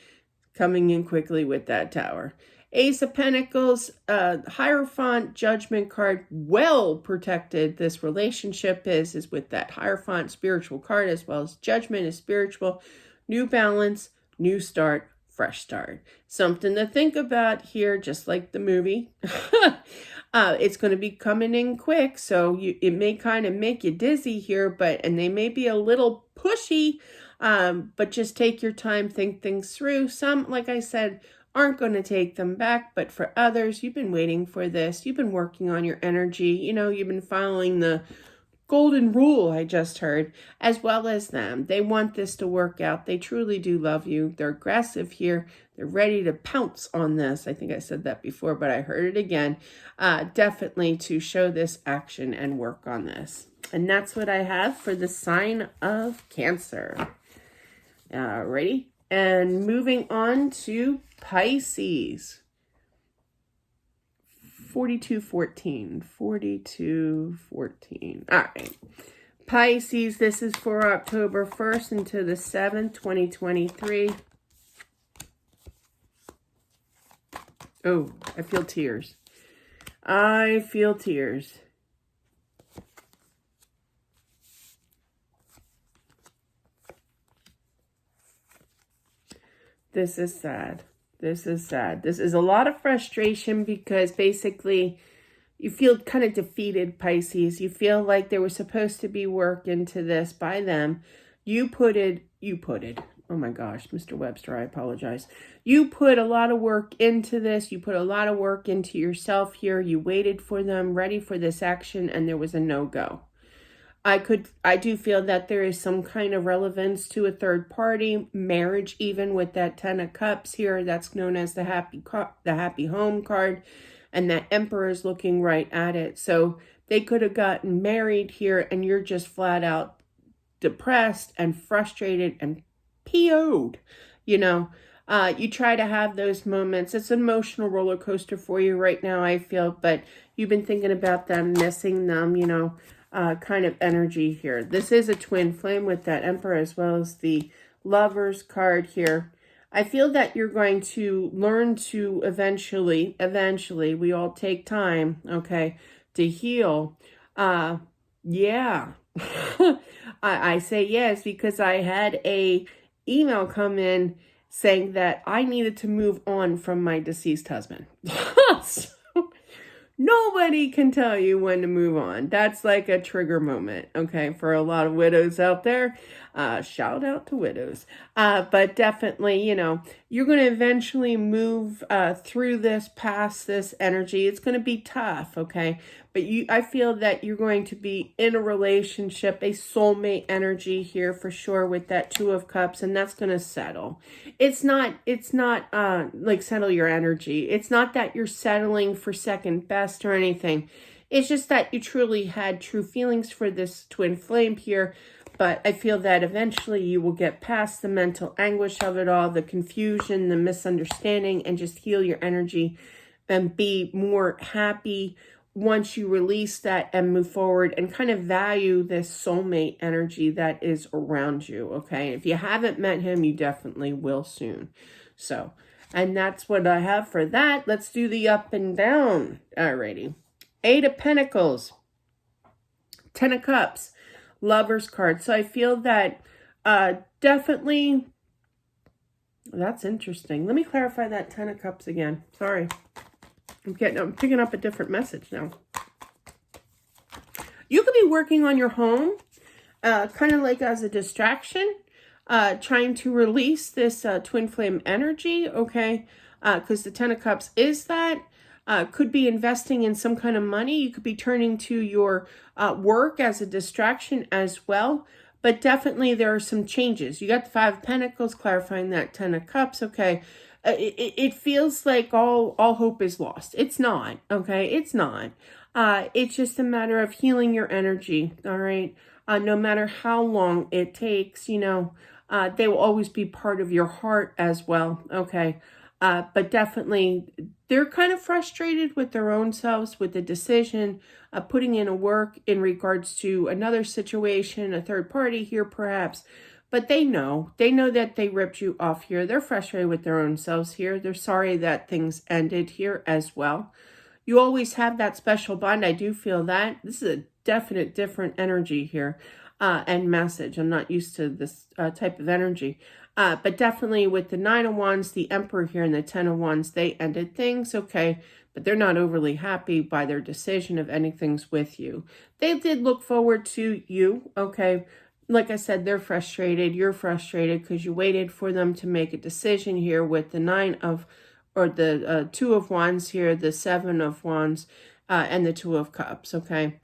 quickly with that Tower. Ace of Pentacles, Hierophant, Judgment card, well protected. This relationship is with that Hierophant spiritual card, as well as Judgment is spiritual. New balance, new start, fresh start. Something to think about here, just like the movie. It's going to be coming in quick, so it may kind of make you dizzy here, and they may be a little pushy, but just take your time, think things through. Some, like I said, aren't going to take them back, but for others, you've been waiting for this. You've been working on your energy. You know, you've been following the golden rule, I just heard, as well as them. They want this to work out. They truly do love you. They're aggressive here. They're ready to pounce on this. I think I said that before, but I heard it again. Definitely to show this action and work on this. And that's what I have for the sign of Cancer. Ready? And moving on to Pisces. 4214. 4214. All right. Pisces, this is for October 1st into the 7th, 2023. Oh, I feel tears. I feel tears. This is sad. This is sad. This is a lot of frustration because basically you feel kind of defeated, Pisces. You feel like there was supposed to be work into this by them. You put it. Oh my gosh, Mr. Webster, I apologize. You put a lot of work into this. You put a lot of work into yourself here. You waited for them, ready for this action, and there was a no-go. I do feel that there is some kind of relevance to a third party, marriage, even with that 10 of Cups here. That's known as the happy home card, and that Emperor is looking right at it. So they could have gotten married here, and you're just flat out depressed and frustrated and PO'd, you know. You try to have those moments. It's an emotional roller coaster for you right now, I feel, but you've been thinking about them, missing them, you know. Kind of energy here. This is a twin flame with that Emperor as well as the Lovers card here. I feel that you're going to learn to eventually, we all take time, okay, to heal. Yeah. I say yes because I had a email come in saying that I needed to move on from my deceased husband. Nobody can tell you when to move on. That's like a trigger moment, okay, for a lot of widows out there. Shout out to widows. But definitely, you know, you're going to eventually move through this, past this energy. It's going to be tough, okay? But I feel that you're going to be in a relationship, a soulmate energy here for sure with that 2 of Cups, and that's going to settle. It's not like settle your energy. It's not that you're settling for second best or anything. It's just that you truly had true feelings for this twin flame here, But I feel that eventually you will get past the mental anguish of it all, the confusion, the misunderstanding, and just heal your energy and be more happy once you release that and move forward and kind of value this soulmate energy that is around you, okay? If you haven't met him, you definitely will soon. So, and that's what I have for that. Let's do the up and down. Alrighty. 8 of Pentacles, 10 of Cups, Lover's card. So I feel that definitely, that's interesting. Let me clarify that 10 of Cups again. Sorry. I'm picking up a different message now. You could be working on your home, kind of like as a distraction, trying to release this twin flame energy, okay? Because the 10 of Cups is that. Could be investing in some kind of money. You could be turning to your work as a distraction as well. But definitely there are some changes. You got the 5 of Pentacles, clarifying that 10 of Cups, okay? It feels like all hope is lost. It's not, okay? It's not. It's just a matter of healing your energy, all right? No matter how long it takes, you know, they will always be part of your heart as well, okay? But definitely, they're kind of frustrated with their own selves, with the decision of putting in a work in regards to another situation, a third party here perhaps. But they know that they ripped you off here. They're frustrated with their own selves here. They're sorry that things ended here as well. You always have that special bond. I do feel that. This is a definite different energy here and message. I'm not used to this type of energy. But definitely with the 9 of Wands, the Emperor here, and the 10 of Wands, they ended things, okay? But they're not overly happy by their decision of ending things with you. They did look forward to you, okay? Like I said, they're frustrated. You're frustrated because you waited for them to make a decision here with the 9 of, or the 2 of Wands here, the 7 of Wands, and the 2 of Cups, okay?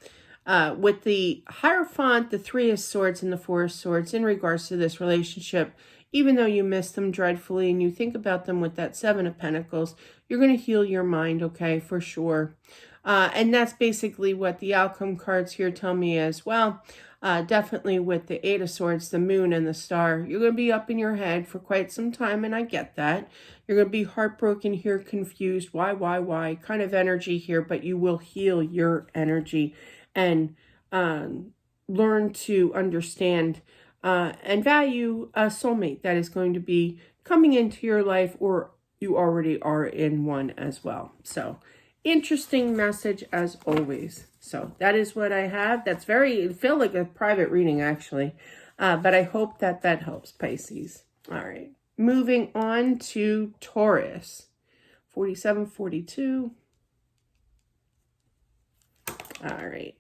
With the Hierophant, the 3 of Swords, and the 4 of Swords in regards to this relationship, even though you miss them dreadfully and you think about them with that 7 of Pentacles, you're going to heal your mind, okay, for sure. And that's basically what the outcome cards here tell me as well. Definitely with the 8 of Swords, the Moon, and the Star, you're going to be up in your head for quite some time, and I get that. You're going to be heartbroken here, confused, why, kind of energy here, but you will heal your energy and learn to understand and value a soulmate that is going to be coming into your life, or you already are in one as well. So, interesting message as always. So, that is what I have. That's it felt like a private reading, actually. But I hope that helps, Pisces. All right. Moving on to Taurus. 47, 42. All right.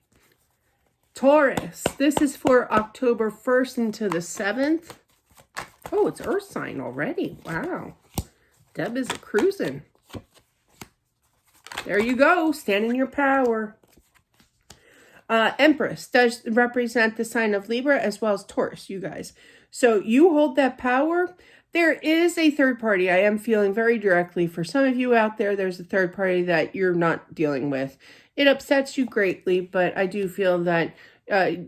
Taurus, this is for October 1st into the 7th. Oh, it's Earth sign already. Wow. Deb is cruising. There you go. Stand in your power. Empress does represent the sign of Libra as well as Taurus, you guys. So you hold that power. There is a third party. I am feeling very directly. For some of you out there, there's a third party that you're not dealing with. It upsets you greatly, but I do feel that that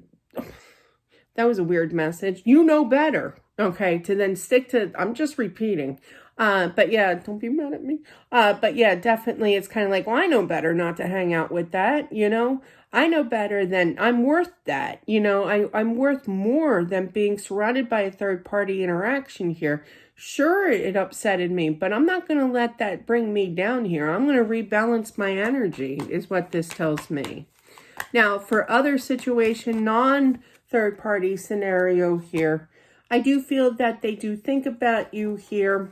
was a weird message. You know better, okay, to then stick to, I'm just repeating. But yeah, don't be mad at me. But yeah, definitely it's kind of like, well, I know better not to hang out with that, you know. I know better than, I'm worth that, you know. I'm worth more than being surrounded by a third party interaction here. Sure, it upsetted me, but I'm not going to let that bring me down here. I'm going to rebalance my energy, is what this tells me. Now, for other situation, non-third party scenario here, I do feel that they do think about you here.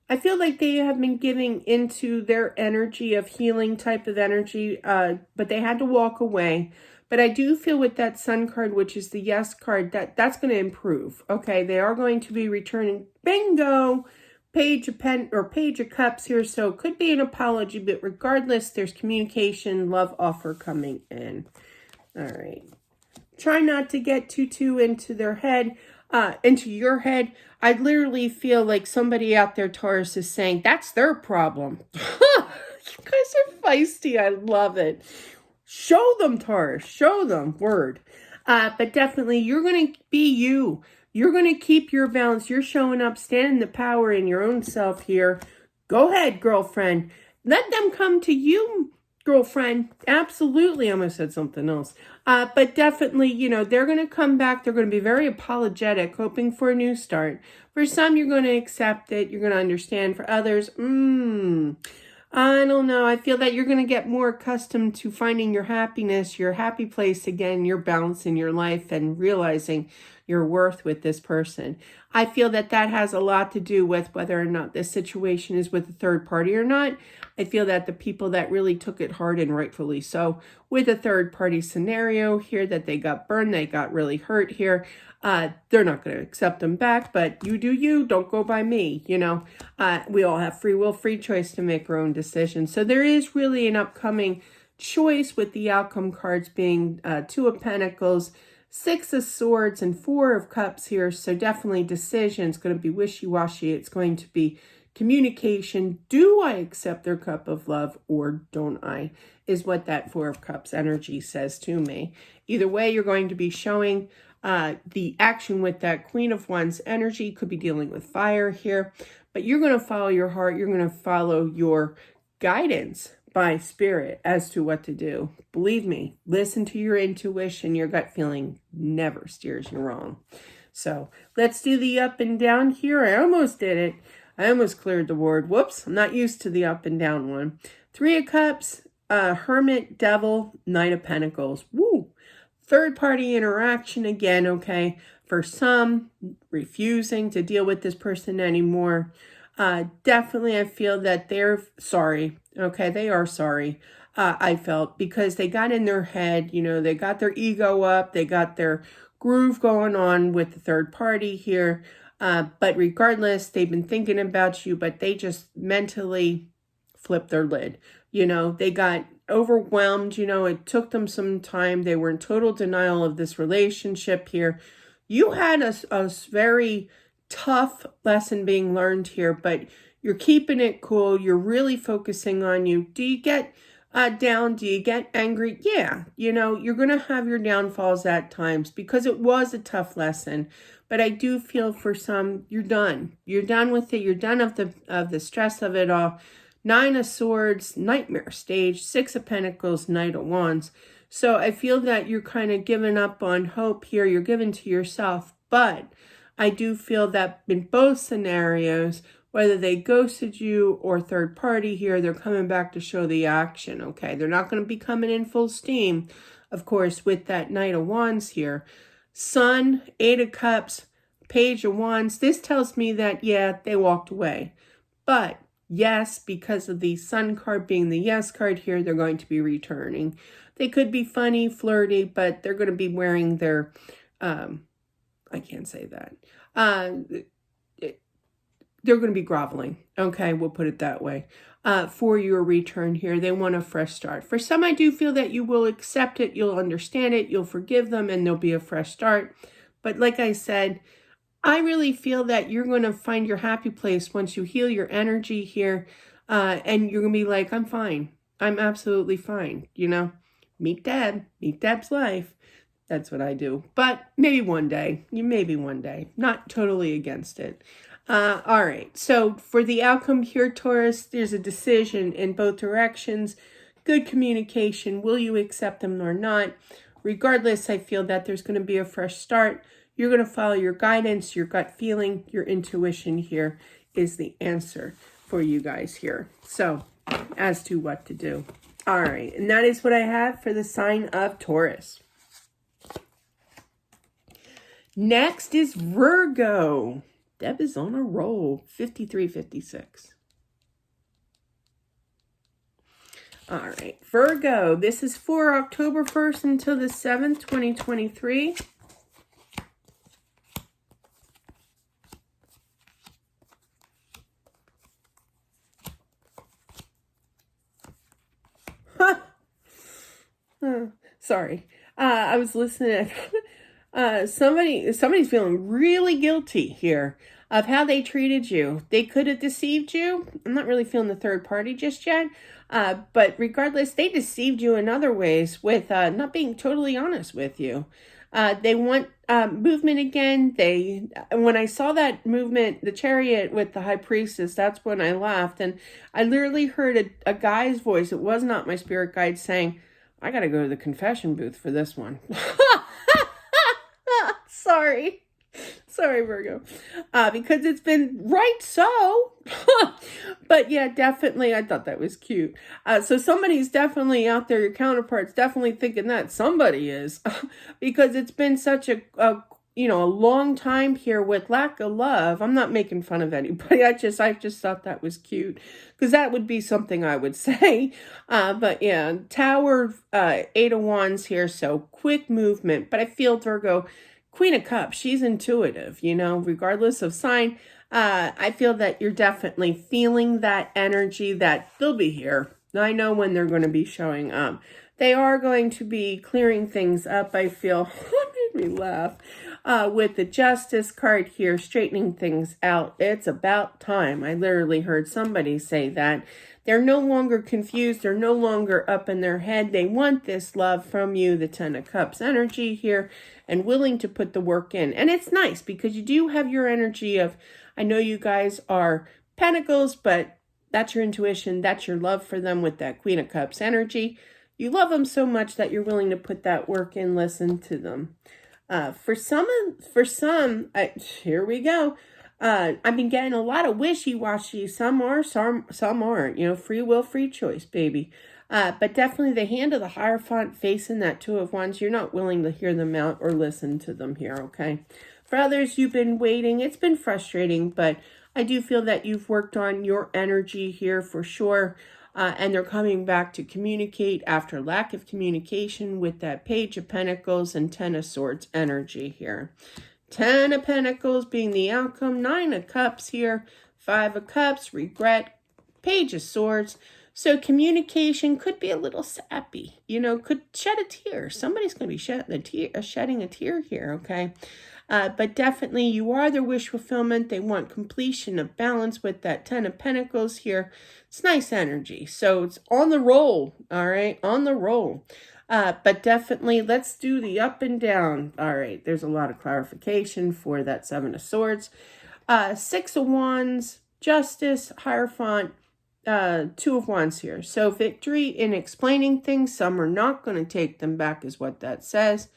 I feel like they have been giving into their energy of healing type of energy, but they had to walk away. But I do feel with that Sun card, which is the Yes card, that's going to improve. Okay, they are going to be returning. Bingo! Page of Cups here, so it could be an apology, but regardless, there's communication, love offer coming in. All right. Try not to get too into their head, into your head. I literally feel like somebody out there, Taurus, is saying, that's their problem. You guys are feisty. I love it. Show them, Taurus. Show them. Word. But definitely, you're going to be you. You're going to keep your balance. You're showing up, standing the power in your own self here. Go ahead, girlfriend. Let them come to you, girlfriend. Absolutely. I almost said something else. But definitely, you know, they're going to come back. They're going to be very apologetic, hoping for a new start. For some, you're going to accept it. You're going to understand. For others, I don't know. I feel that you're going to get more accustomed to finding your happiness, your happy place again, your balance in your life, and realizing your worth with this person. I feel that that has a lot to do with whether or not this situation is with a third party or not. I feel that the people that really took it hard, and rightfully so, with a third party scenario here, that they got burned, they got really hurt here. They're not going to accept them back, but you do you, don't go by me, you know. We all have free will, free choice to make our own decisions. So there is really an upcoming choice with the outcome cards being Two of Pentacles, Six of Swords, and Four of Cups here. So definitely decisions going to be wishy-washy. It's going to be communication. Do I accept their cup of love or don't I? Is what that Four of Cups energy says to me. Either way, you're going to be showing the action with that Queen of Wands energy. Could be dealing with fire here, but you're going to follow your heart. You're going to follow your guidance by spirit as to what to do. Believe me, listen to your intuition. Your gut feeling never steers you wrong. So let's do the up and down here. I almost did it. I almost cleared the board. Whoops, I'm not used to the up and down one. Three of Cups, Hermit, Devil, Knight of Pentacles. Woo! Third party interaction again, okay? For some, refusing to deal with this person anymore. Definitely, I feel that they're sorry, okay? They are sorry, I felt, because they got in their head, you know, they got their ego up, they got their groove going on with the third party here. But regardless, they've been thinking about you, but they just mentally flipped their lid. You know, they got overwhelmed. You know, it took them some time. They were in total denial of this relationship here. You had a very tough lesson being learned here, but you're keeping it cool. You're really focusing on you. Do you get down? Do you get angry? Yeah, you know, you're going to have your downfalls at times because it was a tough lesson. But I do feel for some, you're done. You're done with it. You're done of the stress of it all. Nine of Swords, Nightmare stage, Six of Pentacles, Knight of Wands. So I feel that you're kind of giving up on hope here. You're giving to yourself. But I do feel that in both scenarios, whether they ghosted you or third party here, they're coming back to show the action, okay? They're not going to be coming in full steam, of course, with that Knight of Wands here. Sun, Eight of Cups, Page of Wands. This tells me that, yeah, they walked away. But yes, because of the Sun card being the yes card here, they're going to be returning. They could be funny, flirty, but they're going to be wearing their, I can't say that. They're going to be groveling. Okay, we'll put it that way. For your return here, they want a fresh start. For some, I do feel that you will accept it, you'll understand it, you'll forgive them, and there'll be a fresh start. But like I said, I really feel that you're going to find your happy place once you heal your energy here, and you're going to be like, I'm fine. I'm absolutely fine, you know? Meet Deb. Meet Deb's life. That's what I do. But maybe one day. Maybe one day. Not totally against it. All right. So for the outcome here, Taurus, there's a decision in both directions. Good communication. Will you accept them or not? Regardless, I feel that there's going to be a fresh start. You're going to follow your guidance, your gut feeling, your intuition here is the answer for you guys here. So as to what to do. All right. And that is what I have for the sign of Taurus. Next is Virgo. Deb is on a roll. 53-56. All right. Virgo. This is for October 1st until the 7th, 2023. Sorry. I was listening. Somebody's feeling really guilty here. of how they treated you. They could have deceived you. I'm not really feeling the third party just yet. But regardless, they deceived you in other ways with not being totally honest with you. They want movement again. When I saw that movement, the chariot with the high priestess, that's when I laughed. And I literally heard a guy's voice. It was not my spirit guide saying, I got to go to the confession booth for this one. Sorry. Sorry, Virgo. Because it's been right so. But yeah, definitely, I thought that was cute. So somebody's definitely out there, your counterpart's definitely thinking that. Somebody is. Because it's been such a long time here with lack of love. I'm not making fun of anybody. I just thought that was cute. Because that would be something I would say. But yeah, Tower, 8 of Wands here. So quick movement. But I feel, Virgo, Queen of Cups, she's intuitive, regardless of sign. I feel that you're definitely feeling that energy that they'll be here. I know when they're going to be showing up. They are going to be clearing things up, I feel. It made me laugh. With the Justice card here, straightening things out. It's about time. I literally heard somebody say that. They're no longer confused. They're no longer up in their head. They want this love from you, the 10 of Cups energy here, and willing to put the work in. And it's nice because you do have your energy of, I know you guys are Pentacles, but that's your intuition. That's your love for them with that Queen of Cups energy. You love them so much that you're willing to put that work in, listen to them. For some, here we go. I've been getting a lot of wishy-washy. Some are, some aren't. Free will, free choice, baby. But definitely the hand of the Hierophant facing that 2 of Wands. You're not willing to hear them out or listen to them here, okay? For others, you've been waiting. It's been frustrating, but I do feel that you've worked on your energy here for sure. And they're coming back to communicate after lack of communication with that Page of Pentacles and 10 of Swords energy here. 10 of Pentacles being the outcome. 9 of Cups here. 5 of Cups, regret. Page of Swords. So communication could be a little sappy. Could shed a tear. Somebody's going to be shedding a tear here, okay? But definitely you are their wish fulfillment. They want completion of balance with that 10 of Pentacles here. It's nice energy. So it's on the roll, all right? On the roll. But definitely let's do the up and down. All right, there's a lot of clarification for that 7 of Swords. 6 of Wands, Justice, Hierophant, 2 of Wands here. So victory in explaining things. Some are not going to take them back is what that says.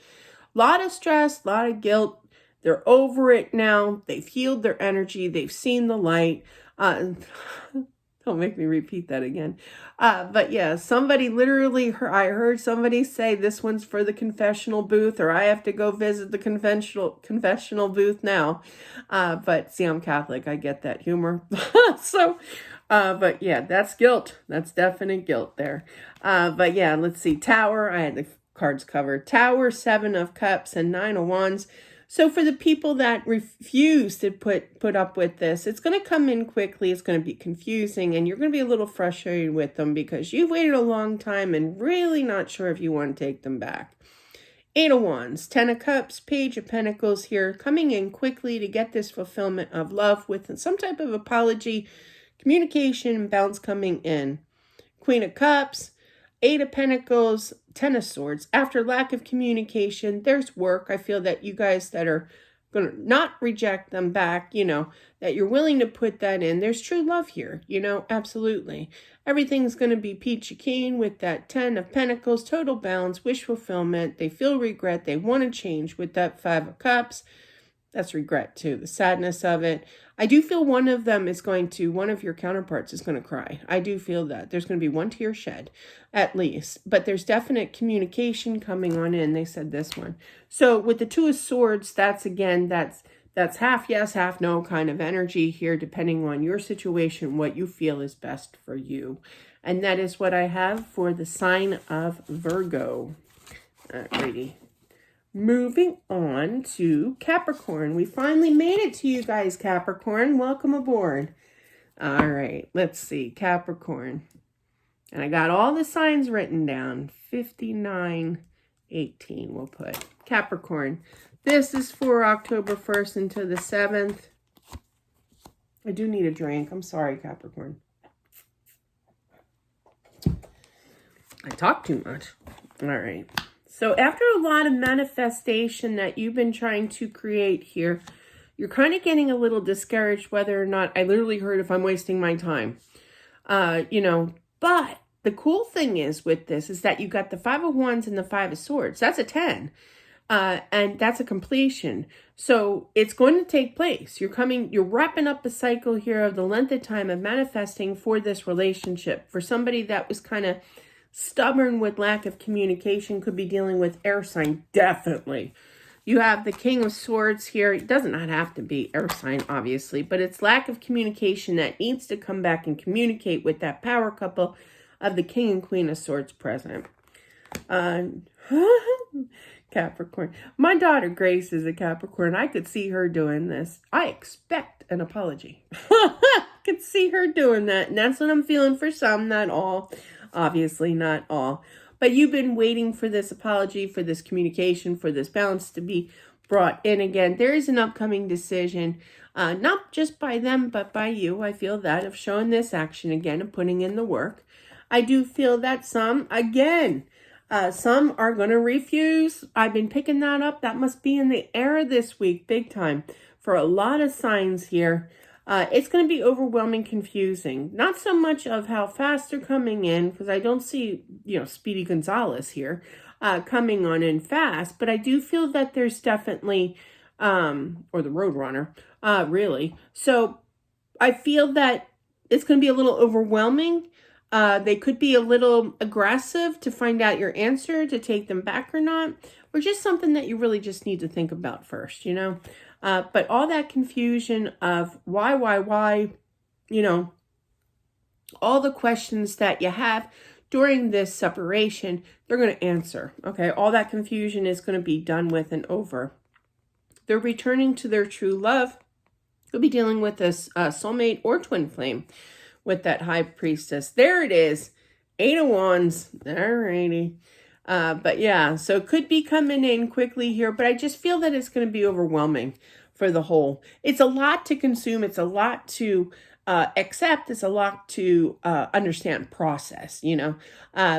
A lot of stress, a lot of guilt. They're over it now. They've healed their energy. They've seen the light. Don't make me repeat that again. But yeah, somebody literally, I heard somebody say this one's for the confessional booth, or I have to go visit the confessional booth now. But see, I'm Catholic. I get that humor. But yeah, that's guilt. That's definite guilt there. But yeah, let's see. Tower, I had the cards covered. Tower, 7 of Cups, and 9 of Wands. So for the people that refuse to put up with this, it's going to come in quickly. It's going to be confusing, and you're going to be a little frustrated with them because you've waited a long time and really not sure if you want to take them back. 8 of Wands, 10 of Cups, Page of Pentacles here, coming in quickly to get this fulfillment of love with some type of apology, communication, bounce coming in. Queen of Cups, 8 of Pentacles, 10 of Swords. After lack of communication, there's work. I feel that you guys that are going to not reject them back, that you're willing to put that in. There's true love here, absolutely. Everything's going to be peachy keen with that 10 of Pentacles, total balance, wish fulfillment. They feel regret. They want to change with that 5 of Cups. That's regret too, the sadness of it. I do feel one of your counterparts is going to cry. I do feel that. There's going to be one tear shed, at least. But there's definite communication coming on in. They said this one. So with the 2 of Swords, that's half yes, half no kind of energy here, depending on your situation, what you feel is best for you. And that is what I have for the sign of Virgo. Alrighty. Moving on to Capricorn. We finally made it to you guys, Capricorn. Welcome aboard. All right, let's see. Capricorn. And I got all the signs written down. 5918 we'll put. Capricorn. This is for October 1st until the 7th. I do need a drink. I'm sorry, Capricorn. I talk too much. All right. So after a lot of manifestation that you've been trying to create here, you're kind of getting a little discouraged whether or not, I literally heard if I'm wasting my time. But the cool thing is with this is that you got the 5 of Wands and the 5 of Swords. That's a 10. And that's a completion. So it's going to take place. You're wrapping up a cycle here of the length of time of manifesting for this relationship. For somebody that was kind of stubborn with lack of communication, could be dealing with air sign, definitely. You have the King of Swords here. It does not have to be air sign, obviously, but it's lack of communication that needs to come back and communicate with that power couple of the King and Queen of Swords present. Capricorn. My daughter Grace is a Capricorn. I could see her doing this. I expect an apology. Could see her doing that. And that's what I'm feeling for some, not all. Obviously not all. But you've been waiting for this apology, for this communication, for this balance to be brought in again. There is an upcoming decision, not just by them, but by you. I feel that of showing this action again and putting in the work. I do feel that some are going to refuse. I've been picking that up. That must be in the air this week, big time, for a lot of signs here. It's going to be overwhelming, confusing. Not so much of how fast they're coming in, because I don't see, Speedy Gonzalez here coming on in fast. But I do feel that there's definitely, or the Roadrunner, really. So I feel that it's going to be a little overwhelming. They could be a little aggressive to find out your answer, to take them back or not, or just something that you really just need to think about first, But all that confusion of why, all the questions that you have during this separation, they're going to answer, okay? All that confusion is going to be done with and over. They're returning to their true love. You'll be dealing with this soulmate or twin flame with that High Priestess. There it is. 8 of Wands. Alrighty. But yeah, so it could be coming in quickly here, but I just feel that it's going to be overwhelming for the whole. It's a lot to consume. It's a lot to accept. It's a lot to understand, process,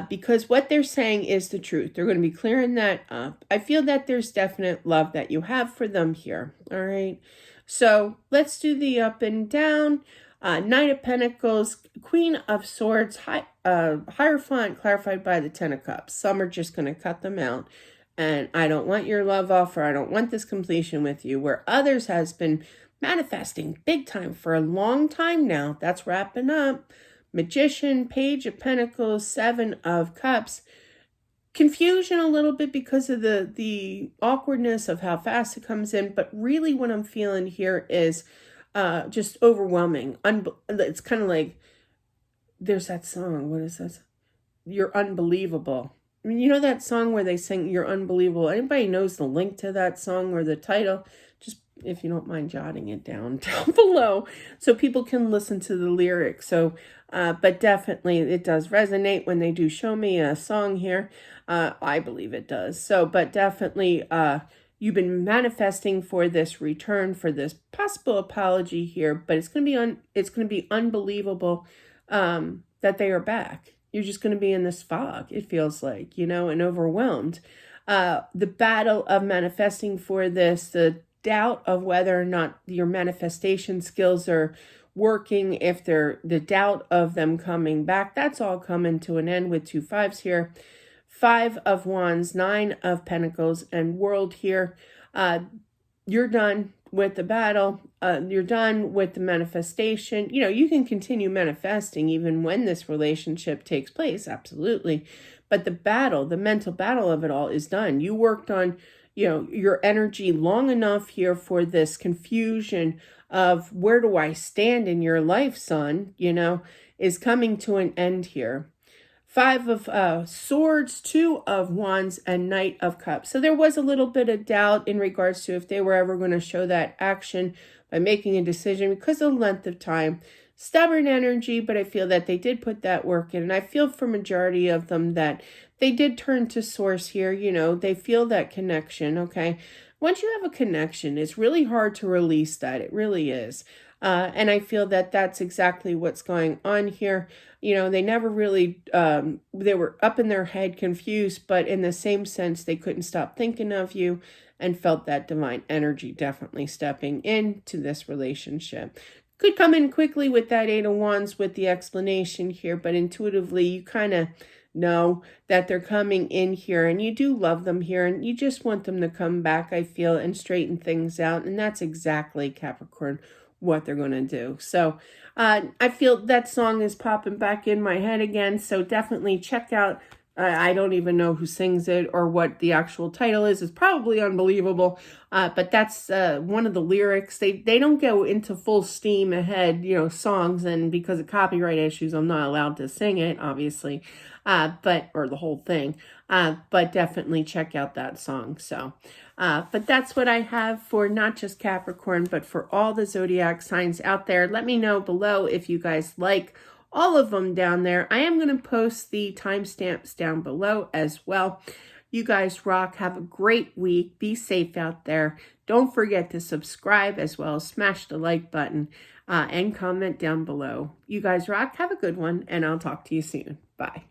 because what they're saying is the truth. They're going to be clearing that up. I feel that there's definite love that you have for them here. All right. So let's do the up and down. Knight of Pentacles, Queen of Swords, Hierophant clarified by the 10 of Cups. Some are just going to cut them out. And I don't want your love offer. I don't want this completion with you. Where others has been manifesting big time for a long time now. That's wrapping up. Magician, Page of Pentacles, 7 of Cups. Confusion a little bit because of the awkwardness of how fast it comes in. But really what I'm feeling here is just overwhelming. It's kind of like, there's that song. What is that? You're unbelievable. I mean, that song where they sing You're Unbelievable. Anybody knows the link to that song or the title? Just, if you don't mind jotting it down below so people can listen to the lyrics. So, but definitely it does resonate when they do show me a song here. I believe it does. So, but definitely, you've been manifesting for this return, for this possible apology here, but it's going to be unbelievable that they are back. You're just going to be in this fog, it feels like, and overwhelmed. The battle of manifesting for this, the doubt of whether or not your manifestation skills are working, if the doubt of them coming back, that's all coming to an end with 2 5s here. 5 of Wands, 9 of Pentacles, and World here. You're done with the battle. You're done with the manifestation. You can continue manifesting even when this relationship takes place, absolutely. But the battle, the mental battle of it all is done. You worked on, your energy long enough here for this confusion of where do I stand in your life, son, is coming to an end here. 5 of Swords, 2 of Wands, and Knight of Cups. So there was a little bit of doubt in regards to if they were ever going to show that action by making a decision because of the length of time. Stubborn energy, but I feel that they did put that work in. And I feel for majority of them that they did turn to source here. They feel that connection, okay? Once you have a connection, it's really hard to release that. It really is. And I feel that that's exactly what's going on here. You know, they never really, they were up in their head confused, but in the same sense, they couldn't stop thinking of you and felt that divine energy definitely stepping into this relationship. Could come in quickly with that Eight of Wands with the explanation here, but intuitively you kind of know that they're coming in here and you do love them here and you just want them to come back, I feel, and straighten things out. And that's exactly, Capricorn, what they're going to do. So I feel that song is popping back in my head again. So definitely check out, I don't even know who sings it or what the actual title is. It's probably unbelievable. But that's one of the lyrics. They don't go into full steam ahead, you know, songs. And because of copyright issues, I'm not allowed to sing it, obviously. Or the whole thing. But definitely check out that song. So, but that's what I have for not just Capricorn, but for all the zodiac signs out there. Let me know below if you guys like all of them down there. I am going to post the timestamps down below as well. You guys rock. Have a great week. Be safe out there. Don't forget to subscribe as well as smash the like button and comment down below. You guys rock. Have a good one, and I'll talk to you soon. Bye.